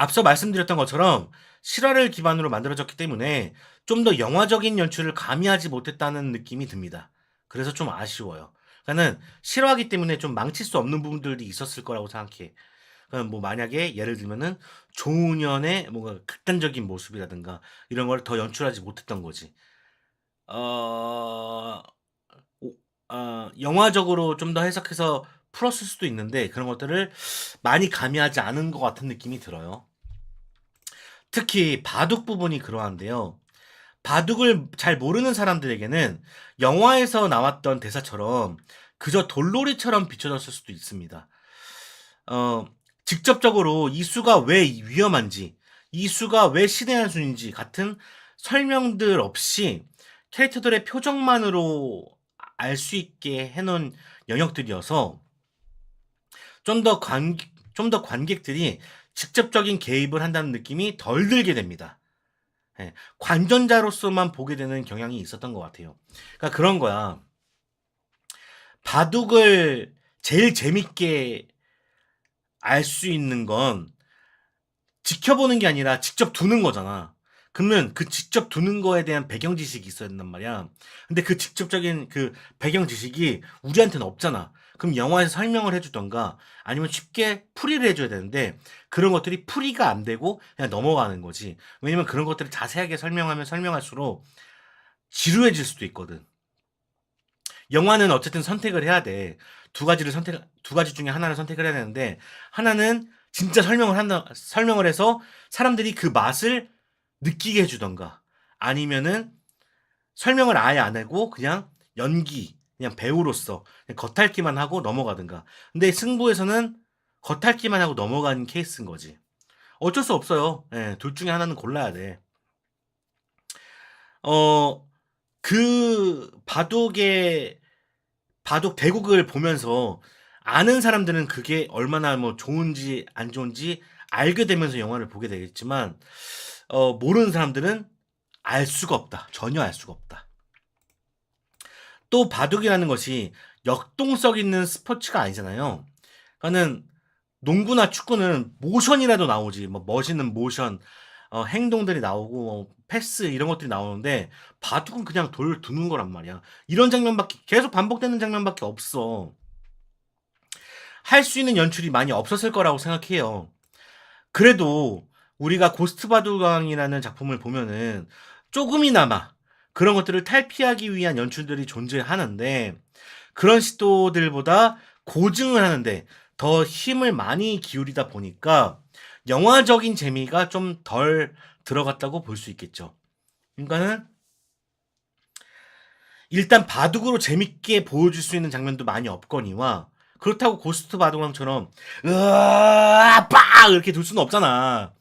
앞서 말씀드렸던 것처럼 실화를 기반으로 만들어졌기 때문에 좀 더 영화적인 연출을 가미하지 못했다는 느낌이 듭니다. 그래서 좀 아쉬워요. 그러니까는 실화이기 때문에 좀 망칠 수 없는 부분들이 있었을 거라고 생각해. 그러니까 뭐 만약에 예를 들면은 조은현의 뭔가 극단적인 모습이라든가 이런 걸 더 연출하지 못했던 거지. 어 오 영화적으로 좀 더 해석해서 풀었을 수도 있는데 그런 것들을 많이 가미하지 않은 것 같은 느낌이 들어요. 특히 바둑 부분이 그러한데요. 바둑을 잘 모르는 사람들에게는 영화에서 나왔던 대사처럼 그저 돌놀이처럼 비춰졌을 수도 있습니다. 어 직접적으로 이 수가 왜 위험한지, 이 수가 왜 신의 한 수인지 같은 설명들 없이 캐릭터들의 표정만으로 알 수 있게 해 놓은 영역들이어서 좀 더 관객들이 직접적인 개입을 한다는 느낌이 덜 들게 됩니다. 예. 관전자로서만 보게 되는 경향이 있었던 것 같아요. 그러니까 그런 거야. 바둑을 제일 재밌게 알 수 있는 건 지켜보는 게 아니라 직접 두는 거잖아. 그러면 그 직접 두는 거에 대한 배경 지식이 있어야 된단 말이야. 근데 그 직접적인 그 배경 지식이 우리한테는 없잖아. 그럼 영화에서 설명을 해 주든가 아니면 쉽게 풀이를 해 줘야 되는데 그런 것들이 풀이가 안 되고 그냥 넘어가는 거지. 왜냐면 그런 것들을 자세하게 설명하면 설명할수록 지루해질 수도 있거든. 영화는 어쨌든 선택을 해야 돼. 두 가지 중에 하나를 선택을 해야 되는데 하나는 진짜 설명을 해서 사람들이 그 맛을 느끼게 해 주든가 아니면은 설명을 아예 안 하고 그냥 연기, 그냥 배우로서 그냥 겉핥기만 하고 넘어가든가. 근데 승부에서는 겉핥기만 하고 넘어가는 케이스인 거지. 어쩔 수 없어요. 예. 둘 중에 하나는 골라야 돼. 어 그 바둑 대국을 보면서 아는 사람들은 그게 얼마나 뭐 좋은지 안 좋은지 알게 되면서 영화를 보게 되겠지만 모르는 사람들은 알 수가 없다. 전혀 알 수가 없다. 또 바둑이라는 것이 역동성 있는 스포츠가 아니잖아요. 그러니까는 농구나 축구는 모션이라도 나오지. 뭐 멋있는 모션, 행동들이 나오고 뭐 패스 이런 것들이 나오는데 바둑은 그냥 돌 두는 거란 말이야. 이런 장면밖에 계속 반복되는 장면밖에 없어. 할 수 있는 연출이 많이 없었을 거라고 생각해요. 그래도 우리가 고스트 바둑왕이라는 작품을 보면은 쪼금이나마 그런 것들을 탈피하기 위한 연출들이 존재하는데 그런 시도들보다 고증을 하는데 더 힘을 많이 기울이다 보니까 영화적인 재미가 좀 덜 들어갔다고 볼 수 있겠죠. 그러니까는 일단 바둑으로 재밌게 보여줄 수 있는 장면도 많이 없거니와 그렇다고 고스트 바둑왕처럼 으아 빡 이렇게 둘 수는 없잖아.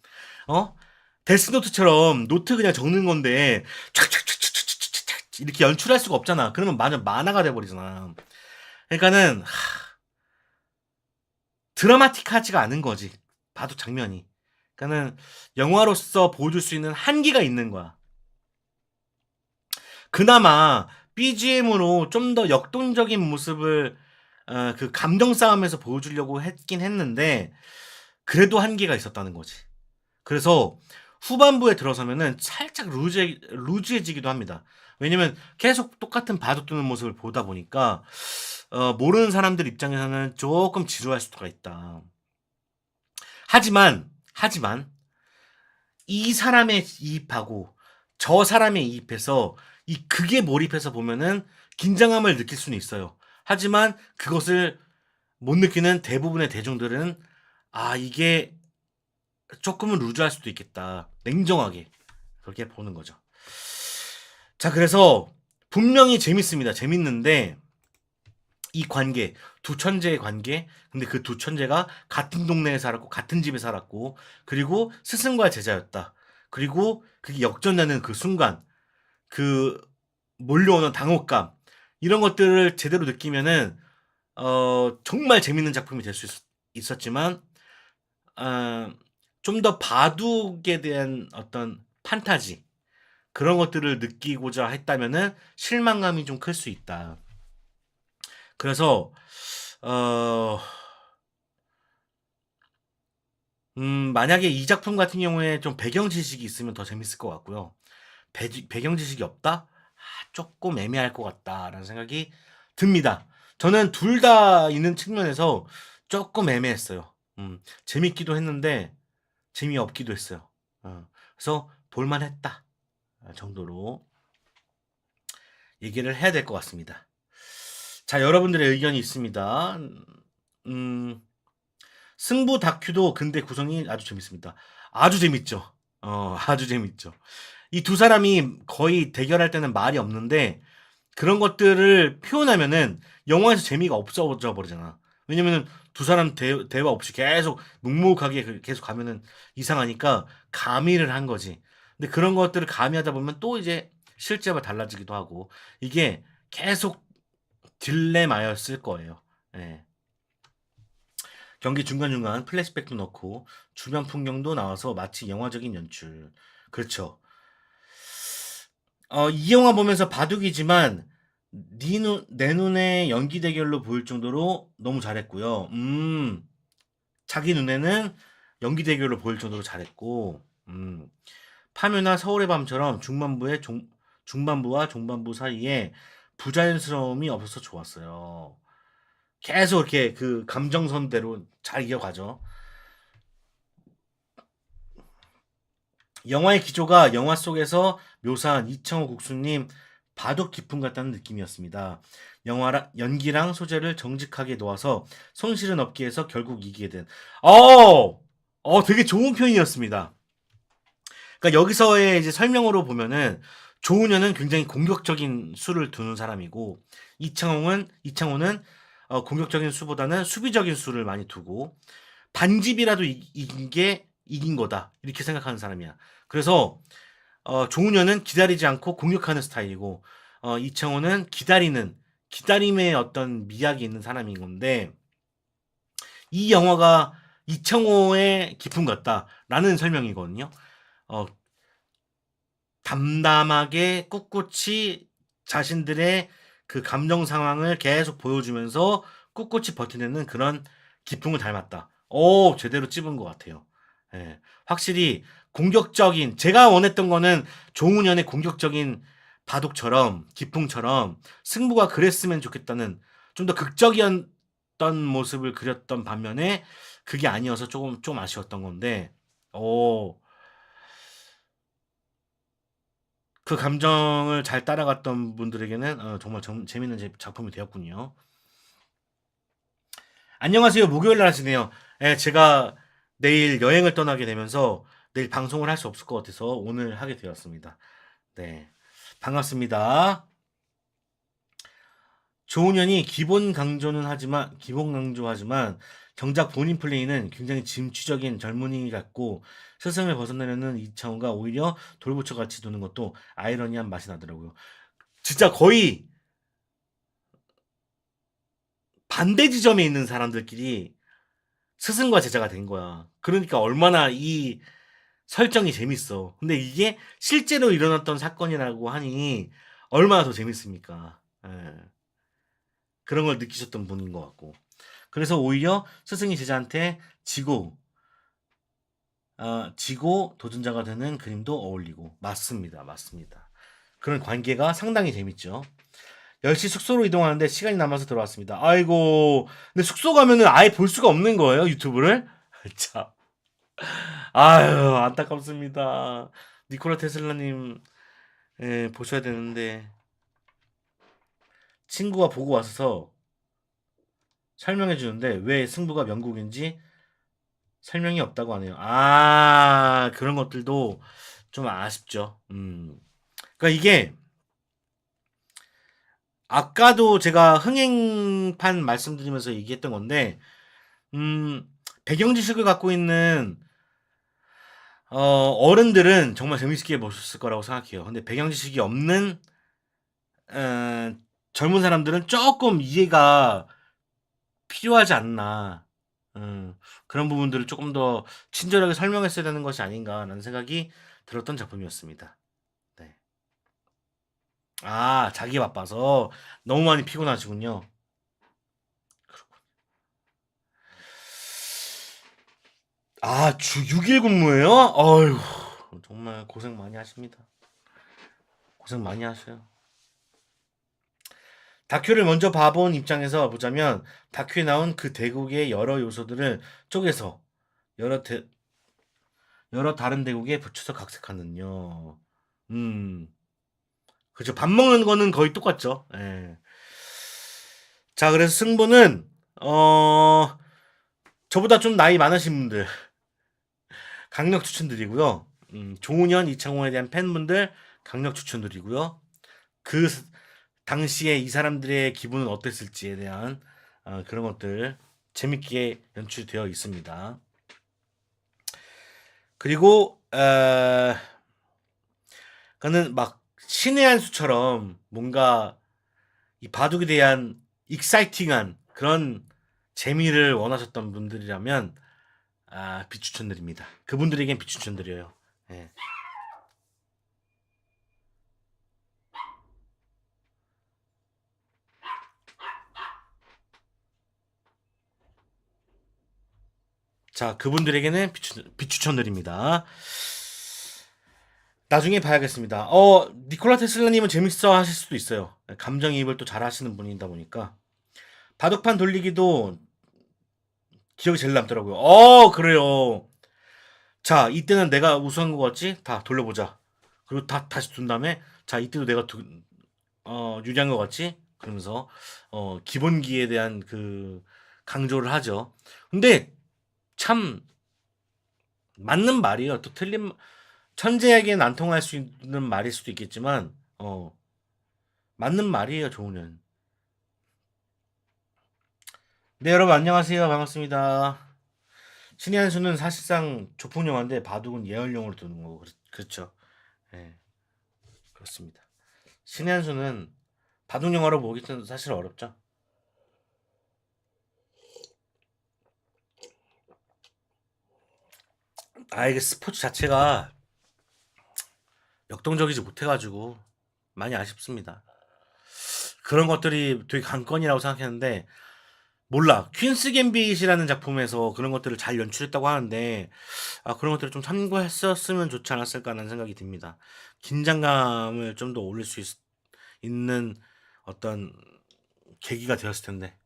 어? 데스노트처럼 노트 그냥 적는 건데 촥촥촥촥촥촥 이렇게 연출할 수가 없잖아. 그러면 만화가 돼 버리잖아. 그러니까는 드라마틱하지가 않은 거지. 바둑 장면이. 그러니까는 영화로서 보여줄 수 있는 한계가 있는 거야. 그나마 BGM으로 좀 더 역동적인 모습을 그 감정 싸움에서 보여주려고 했긴 했는데 그래도 한계가 있었다는 거지. 그래서 후반부에 들어서면은 살짝 루즈해지기도 합니다. 왜냐면 계속 똑같은 바둑 두는 모습을 보다 보니까 모르는 사람들 입장에서는 조금 지루할 수가 있다. 하지만 이 사람에 이입하고 저 사람에 이입해서 이 극에 몰입해서 보면은 긴장감을 느낄 수는 있어요. 하지만 그것을 못 느끼는 대부분의 대중들은 '아 이게 쪼끔은 루즈할 수도 있겠다.' 냉정하게 그렇게 보는 거죠. 자 그래서 분명히 재밌습니다. 재밌는데 이 관계, 두 천재의 관계. 근데 그 두 천재가 같은 동네에 살았고 같은 집에 살았고 그리고 스승과 제자였다. 그리고 그게 역전되는 그 순간 그 몰려오는 당혹감 이런 것들을 제대로 느끼면은 정말 재밌는 작품이 될 수 있었지만 어 좀 더 바둑에 대한 어떤 판타지 그런 것들을 느끼고자 했다면은 실망감이 좀 클 수 있다. 그래서 어 만약에 이 작품 같은 경우에 좀 배경 지식이 있으면 더 재밌을 것 같고요. 배경 지식이 없다? 조금 애매할 것 같다라는 생각이 듭니다. 저는 둘 다 있는 측면에서 조금 애매했어요. 재밌기도 했는데 재미없기도 했어요. 그래서 볼만했다 정도로 얘기를 해야 될 것 같습니다. 자, 여러분들의 의견이 있습니다. 음, 승부 다큐도 근데 구성이 아주 재밌습니다. 아주 재밌죠. 아주 재밌죠. 이 두 사람이 거의 대결할 때는 말이 없는데 그런 것들을 표현하면은 영화에서 재미가 없어져 버리잖아. 왜냐면은 두 사람 대화 없이 계속 묵묵하게 계속 가면은 이상하니까 가미를 한 거지. 근데 그런 것들을 가미하다 보면 또 이제 실제와 달라지기도 하고 이게 계속 딜레마였을 거예요. 예. 경기 중간중간 플래시백도 넣고 주변 풍경도 나와서 마치 영화적인 연출. 그렇죠. 이 영화 보면서 바둑이지만 내 눈에 연기 대결로 보일 정도로 너무 잘했고요. 자기 눈에는 연기 대결로 보일 정도로 잘했고, 파묘나 서울의 밤처럼 중반부와 종반부 사이에 부자연스러움이 없어서 좋았어요. 계속 이렇게 그 감정선대로 잘 이어가죠. 영화의 기조가 영화 속에서 묘사한 이청호 국수님 바둑 깊음 같다는 느낌이었습니다. 연기랑 소재를 정직하게 놓아서 손실은 없게 해서 결국 이기게 된. 되게 좋은 표현이었습니다. 그러니까 여기서의 이제 설명으로 보면은 조은현은 굉장히 공격적인 수를 두는 사람이고 이창호는 공격적인 수보다는 수비적인 수를 많이 두고 반집이라도 이긴 거다 이렇게 생각하는 사람이야. 그래서 조은현은 기다리지 않고 공격하는 스타일이고 이창호는 기다림의 어떤 미학이 있는 사람인 건데 이 영화가 이창호의 기품 같다라는 설명이거든요. 어, 담담하게 꿋꿋이 자신들의 그 감정 상황을 계속 보여주면서 꿋꿋이 버티는 그런 기풍을 닮았다. 오, 제대로 찝은 것 같아요. 예, 확실히 공격적인, 제가 원했던 거는 조훈현의 공격적인 바둑처럼, 기풍처럼 승부가 그랬으면 좋겠다는 좀 더 극적이었던 모습을 그렸던 반면에 그게 아니어서 좀 아쉬웠던 건데, 오, 그 감정을 잘 따라갔던 분들에게는 정말 재밌는 작품이 되었군요. 안녕하세요. 목요일 날 하시네요. 예, 제가 내일 여행을 떠나게 되면서 내일 방송을 할 수 없을 것 같아서 오늘 하게 되었습니다. 네. 반갑습니다. 조은현이 기본 강조하지만 정작 본인 플레이는 굉장히 진취적인 젊은이 같고 스승을 벗어나려는 이창호가 오히려 돌부처 같이 도는 것도 아이러니한 맛이 나더라고요. 진짜 거의 반대 지점에 있는 사람들끼리 스승과 제자가 된 거야. 그러니까 얼마나 이 설정이 재밌어. 근데 이게 실제로 일어났던 사건이라고 하니 얼마나 더 재밌습니까? 예. 그런 걸 느끼셨던 분인 것 같고. 그래서 오히려 스승이 제자한테 지고 도전자가 되는 그림도 어울리고. 맞습니다. 맞습니다. 그런 관계가 상당히 재밌죠. 10시 숙소로 이동하는데 시간이 남아서 들어왔습니다. 아이고, 근데 숙소 가면은 아예 볼 수가 없는 거예요, 유튜브를? 참. 아유, 안타깝습니다. 니콜라 테슬라님, 예, 보셔야 되는데, 친구가 보고 와서 설명해 주는데, 왜 승부가 명곡인지 설명이 없다고 하네요. 그런 것들도 좀 아쉽죠. 그러니까 이게, 아까도 제가 흥행판 말씀드리면서 얘기했던 건데, 음, 배경 지식을 갖고 있는 어른들은 정말 재밌게 보셨을 거라고 생각해요. 근데 배경 지식이 없는 어, 젊은 사람들은 조금 이해가 필요하지 않나. 그런 부분들을 조금 더 친절하게 설명했어야 되는 것이 아닌가라는 생각이 들었던 작품이었습니다. 네. 자기 바빠서 너무 많이 피곤하시군요. 아, 주 6일 근무예요? 어휴, 정말 고생 많이 하십니다. 고생 많이 하셔요. 다큐를 먼저 봐본 입장에서 보자면 다큐에 나온 그 대국의 여러 요소들을 쪼개서 여러 여러 다른 대국에 붙여서 각색하는요. 음, 그죠. 밥 먹는 거는 거의 똑같죠. 예. 자, 그래서 승부는 어 저보다 좀 나이 많으신 분들 강력 추천드리고요. 조은현, 이창호에 대한 팬분들 강력 추천드리고요. 그 당시에 이 사람들의 기분은 어땠을지에 대한 그런 것들 재밌게 연출되어 있습니다. 그리고 그는 막 신의 한 수처럼 뭔가 이 바둑에 대한 익사이팅한 그런 재미를 원하셨던 분들이라면 비추천드립니다. 그분들에겐 비추천드려요. 예. 자, 그분들에게는 비추천드립니다. 나중에 봐야겠습니다. 니콜라 테슬라님은 재밌어 하실 수도 있어요. 감정이입을 또 잘 하시는 분이다 보니까. 바둑판 돌리기도 기억이 제일 남더라고요. 그래요. 자, 이때는 내가 우승한 것 같지? 다 돌려보자. 그리고 다시 둔 다음에, 자, 이때도 내가 유리한 것 같지? 그러면서, 기본기에 대한 그, 강조를 하죠. 근데, 참, 맞는 말이에요. 또 천재에게는 안 통할 수 있는 말일 수도 있겠지만, 맞는 말이에요, 조은현. 네, 여러분, 안녕하세요. 반갑습니다. 신의 한 수는 사실상 조폭영화인데, 바둑은 예언용으로 두는 거고, 그렇죠. 예, 그렇습니다. 신의 한 수는 바둑영화로 보기는 사실 어렵죠. 이게 스포츠 자체가 역동적이지 못해가지고 많이 아쉽습니다. 그런 것들이 되게 관건이라고 생각했는데 몰라. 퀸스 갬빗이라는 작품에서 그런 것들을 잘 연출했다고 하는데 그런 것들을 좀 참고했었으면 좋지 않았을까 하는 생각이 듭니다. 긴장감을 좀 더 올릴 수 있는 어떤 계기가 되었을 텐데.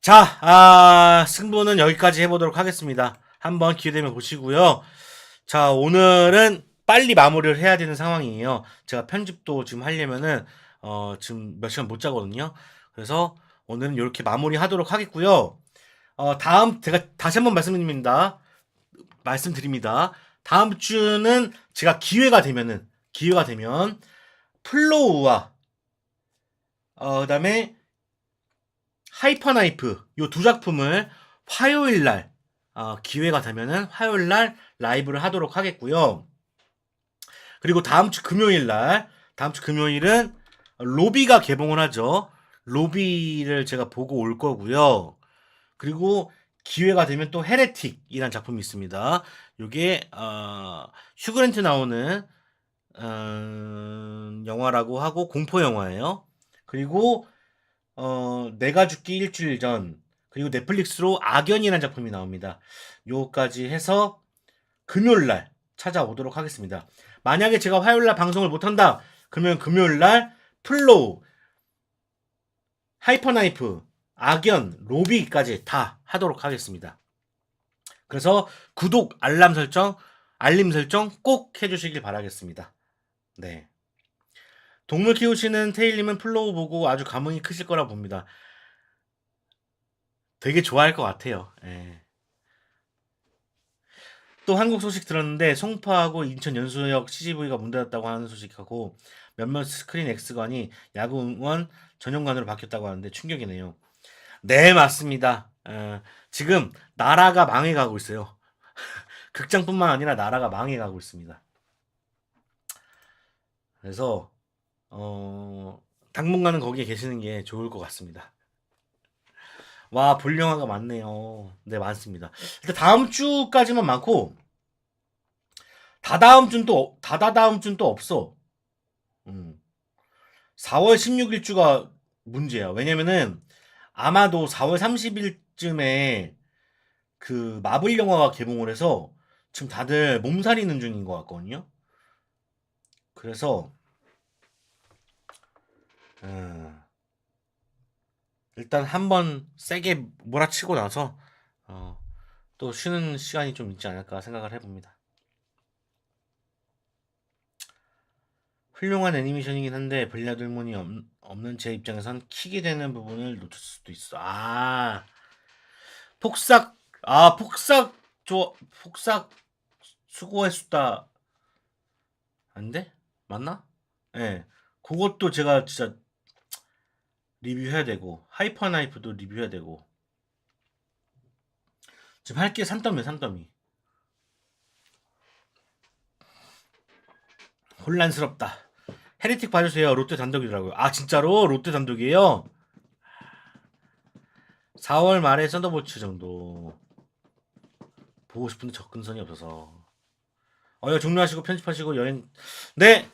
자, 승부는 여기까지 해보도록 하겠습니다. 한번 기회되면 보시고요. 자, 오늘은 빨리 마무리를 해야 되는 상황이에요. 제가 편집도 지금 하려면은, 지금 몇 시간 못 자거든요. 그래서 오늘은 이렇게 마무리 하도록 하겠고요. 제가 다시 한번 말씀드립니다. 다음 주는 제가 기회가 되면, 플로우와, 그다음에 하이퍼나이프 요 두 작품을 화요일 날 기회가 되면은 화요일 날 라이브를 하도록 하겠고요. 그리고 다음 주 금요일은 로비가 개봉을 하죠. 로비를 제가 보고 올 거고요. 그리고 기회가 되면 또 헤레틱이라는 작품이 있습니다. 요게 휴그랜트 나오는 영화라고 하고 공포 영화예요. 그리고 내가 죽기 일주일 전 그리고 넷플릭스로 악연이라는 작품이 나옵니다. 요까지 해서 금요일날 찾아오도록 하겠습니다. 만약에 제가 화요일날 방송을 못한다 그러면 금요일날 플로우, 하이퍼나이프, 악연, 로비까지 다 하도록 하겠습니다. 그래서 구독, 알림 설정 꼭 해주시길 바라겠습니다. 네. 동물 키우시는 테일님은 플로우 보고 아주 감흥이 크실 거라 봅니다. 되게 좋아할 것 같아요. 예. 또 한국 소식 들었는데 송파하고 인천 연수역 CGV가 문 닫았다고 하는 소식하고 몇몇 스크린 X관이 야구 응원 전용관으로 바뀌었다고 하는데 충격이네요. 네, 맞습니다. 지금 나라가 망해가고 있어요. 극장뿐만 아니라 나라가 망해가고 있습니다. 그래서 당분간은 거기에 계시는 게 좋을 것 같습니다. 와, 볼 영화가 많네요. 네, 많습니다. 일단 다음 주까지만 많고 다다다음 주는 또 없어. 음. 4월 16일 주가 문제야. 왜냐면은 아마도 4월 30일쯤에 그 마블 영화가 개봉을 해서 지금 다들 몸살이는 중인 것 같거든요. 그래서 음, 일단 한번 세게 몰아치고 나서 어, 또 쉬는 시간이 좀 있지 않을까 생각을 해봅니다. 훌륭한 애니메이션이긴 한데 블라드문이 없는 제 입장에선 킥이 되는 부분을 놓칠 수도 있어. 폭삭 폭삭 폭삭 수고했다. 안돼? 맞나? 예. 네. 그것도 제가 진짜 리뷰해야 되고 하이퍼 나이프도 리뷰해야 되고 지금 할 게 산더미 산더미. 혼란스럽다. 헤리틱 봐주세요. 롯데 단독이더라고요. 아 진짜로 롯데 단독이에요? 4월 말에 썬더볼츠 정도 보고 싶은데 접근선이 없어서. 이거 종료하시고 편집하시고 여행. 네.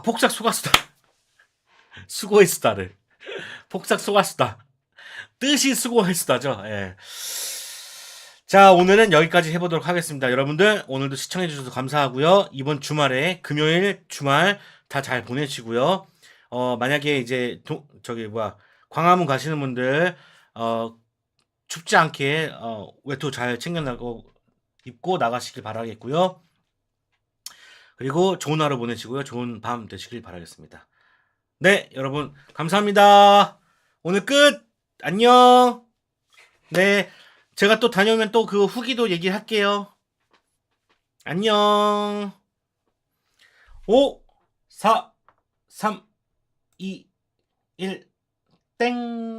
폭삭 속았수다. 수고했수다를. 폭삭 속았수다. 뜻이 수고했수다죠. 예. 자, 오늘은 여기까지 해보도록 하겠습니다. 여러분들, 오늘도 시청해주셔서 감사하고요. 이번 주말에, 금요일 주말 다 잘 보내시고요. 만약에 이제, 광화문 가시는 분들, 춥지 않게, 외투 잘 챙겨나고, 입고 나가시길 바라겠고요. 그리고 좋은 하루 보내시고요. 좋은 밤 되시길 바라겠습니다. 네, 여러분, 감사합니다. 오늘 끝! 안녕! 네, 제가 또 다녀오면 또 그 후기도 얘기할게요. 안녕. 5, 4, 3, 2, 1, 땡.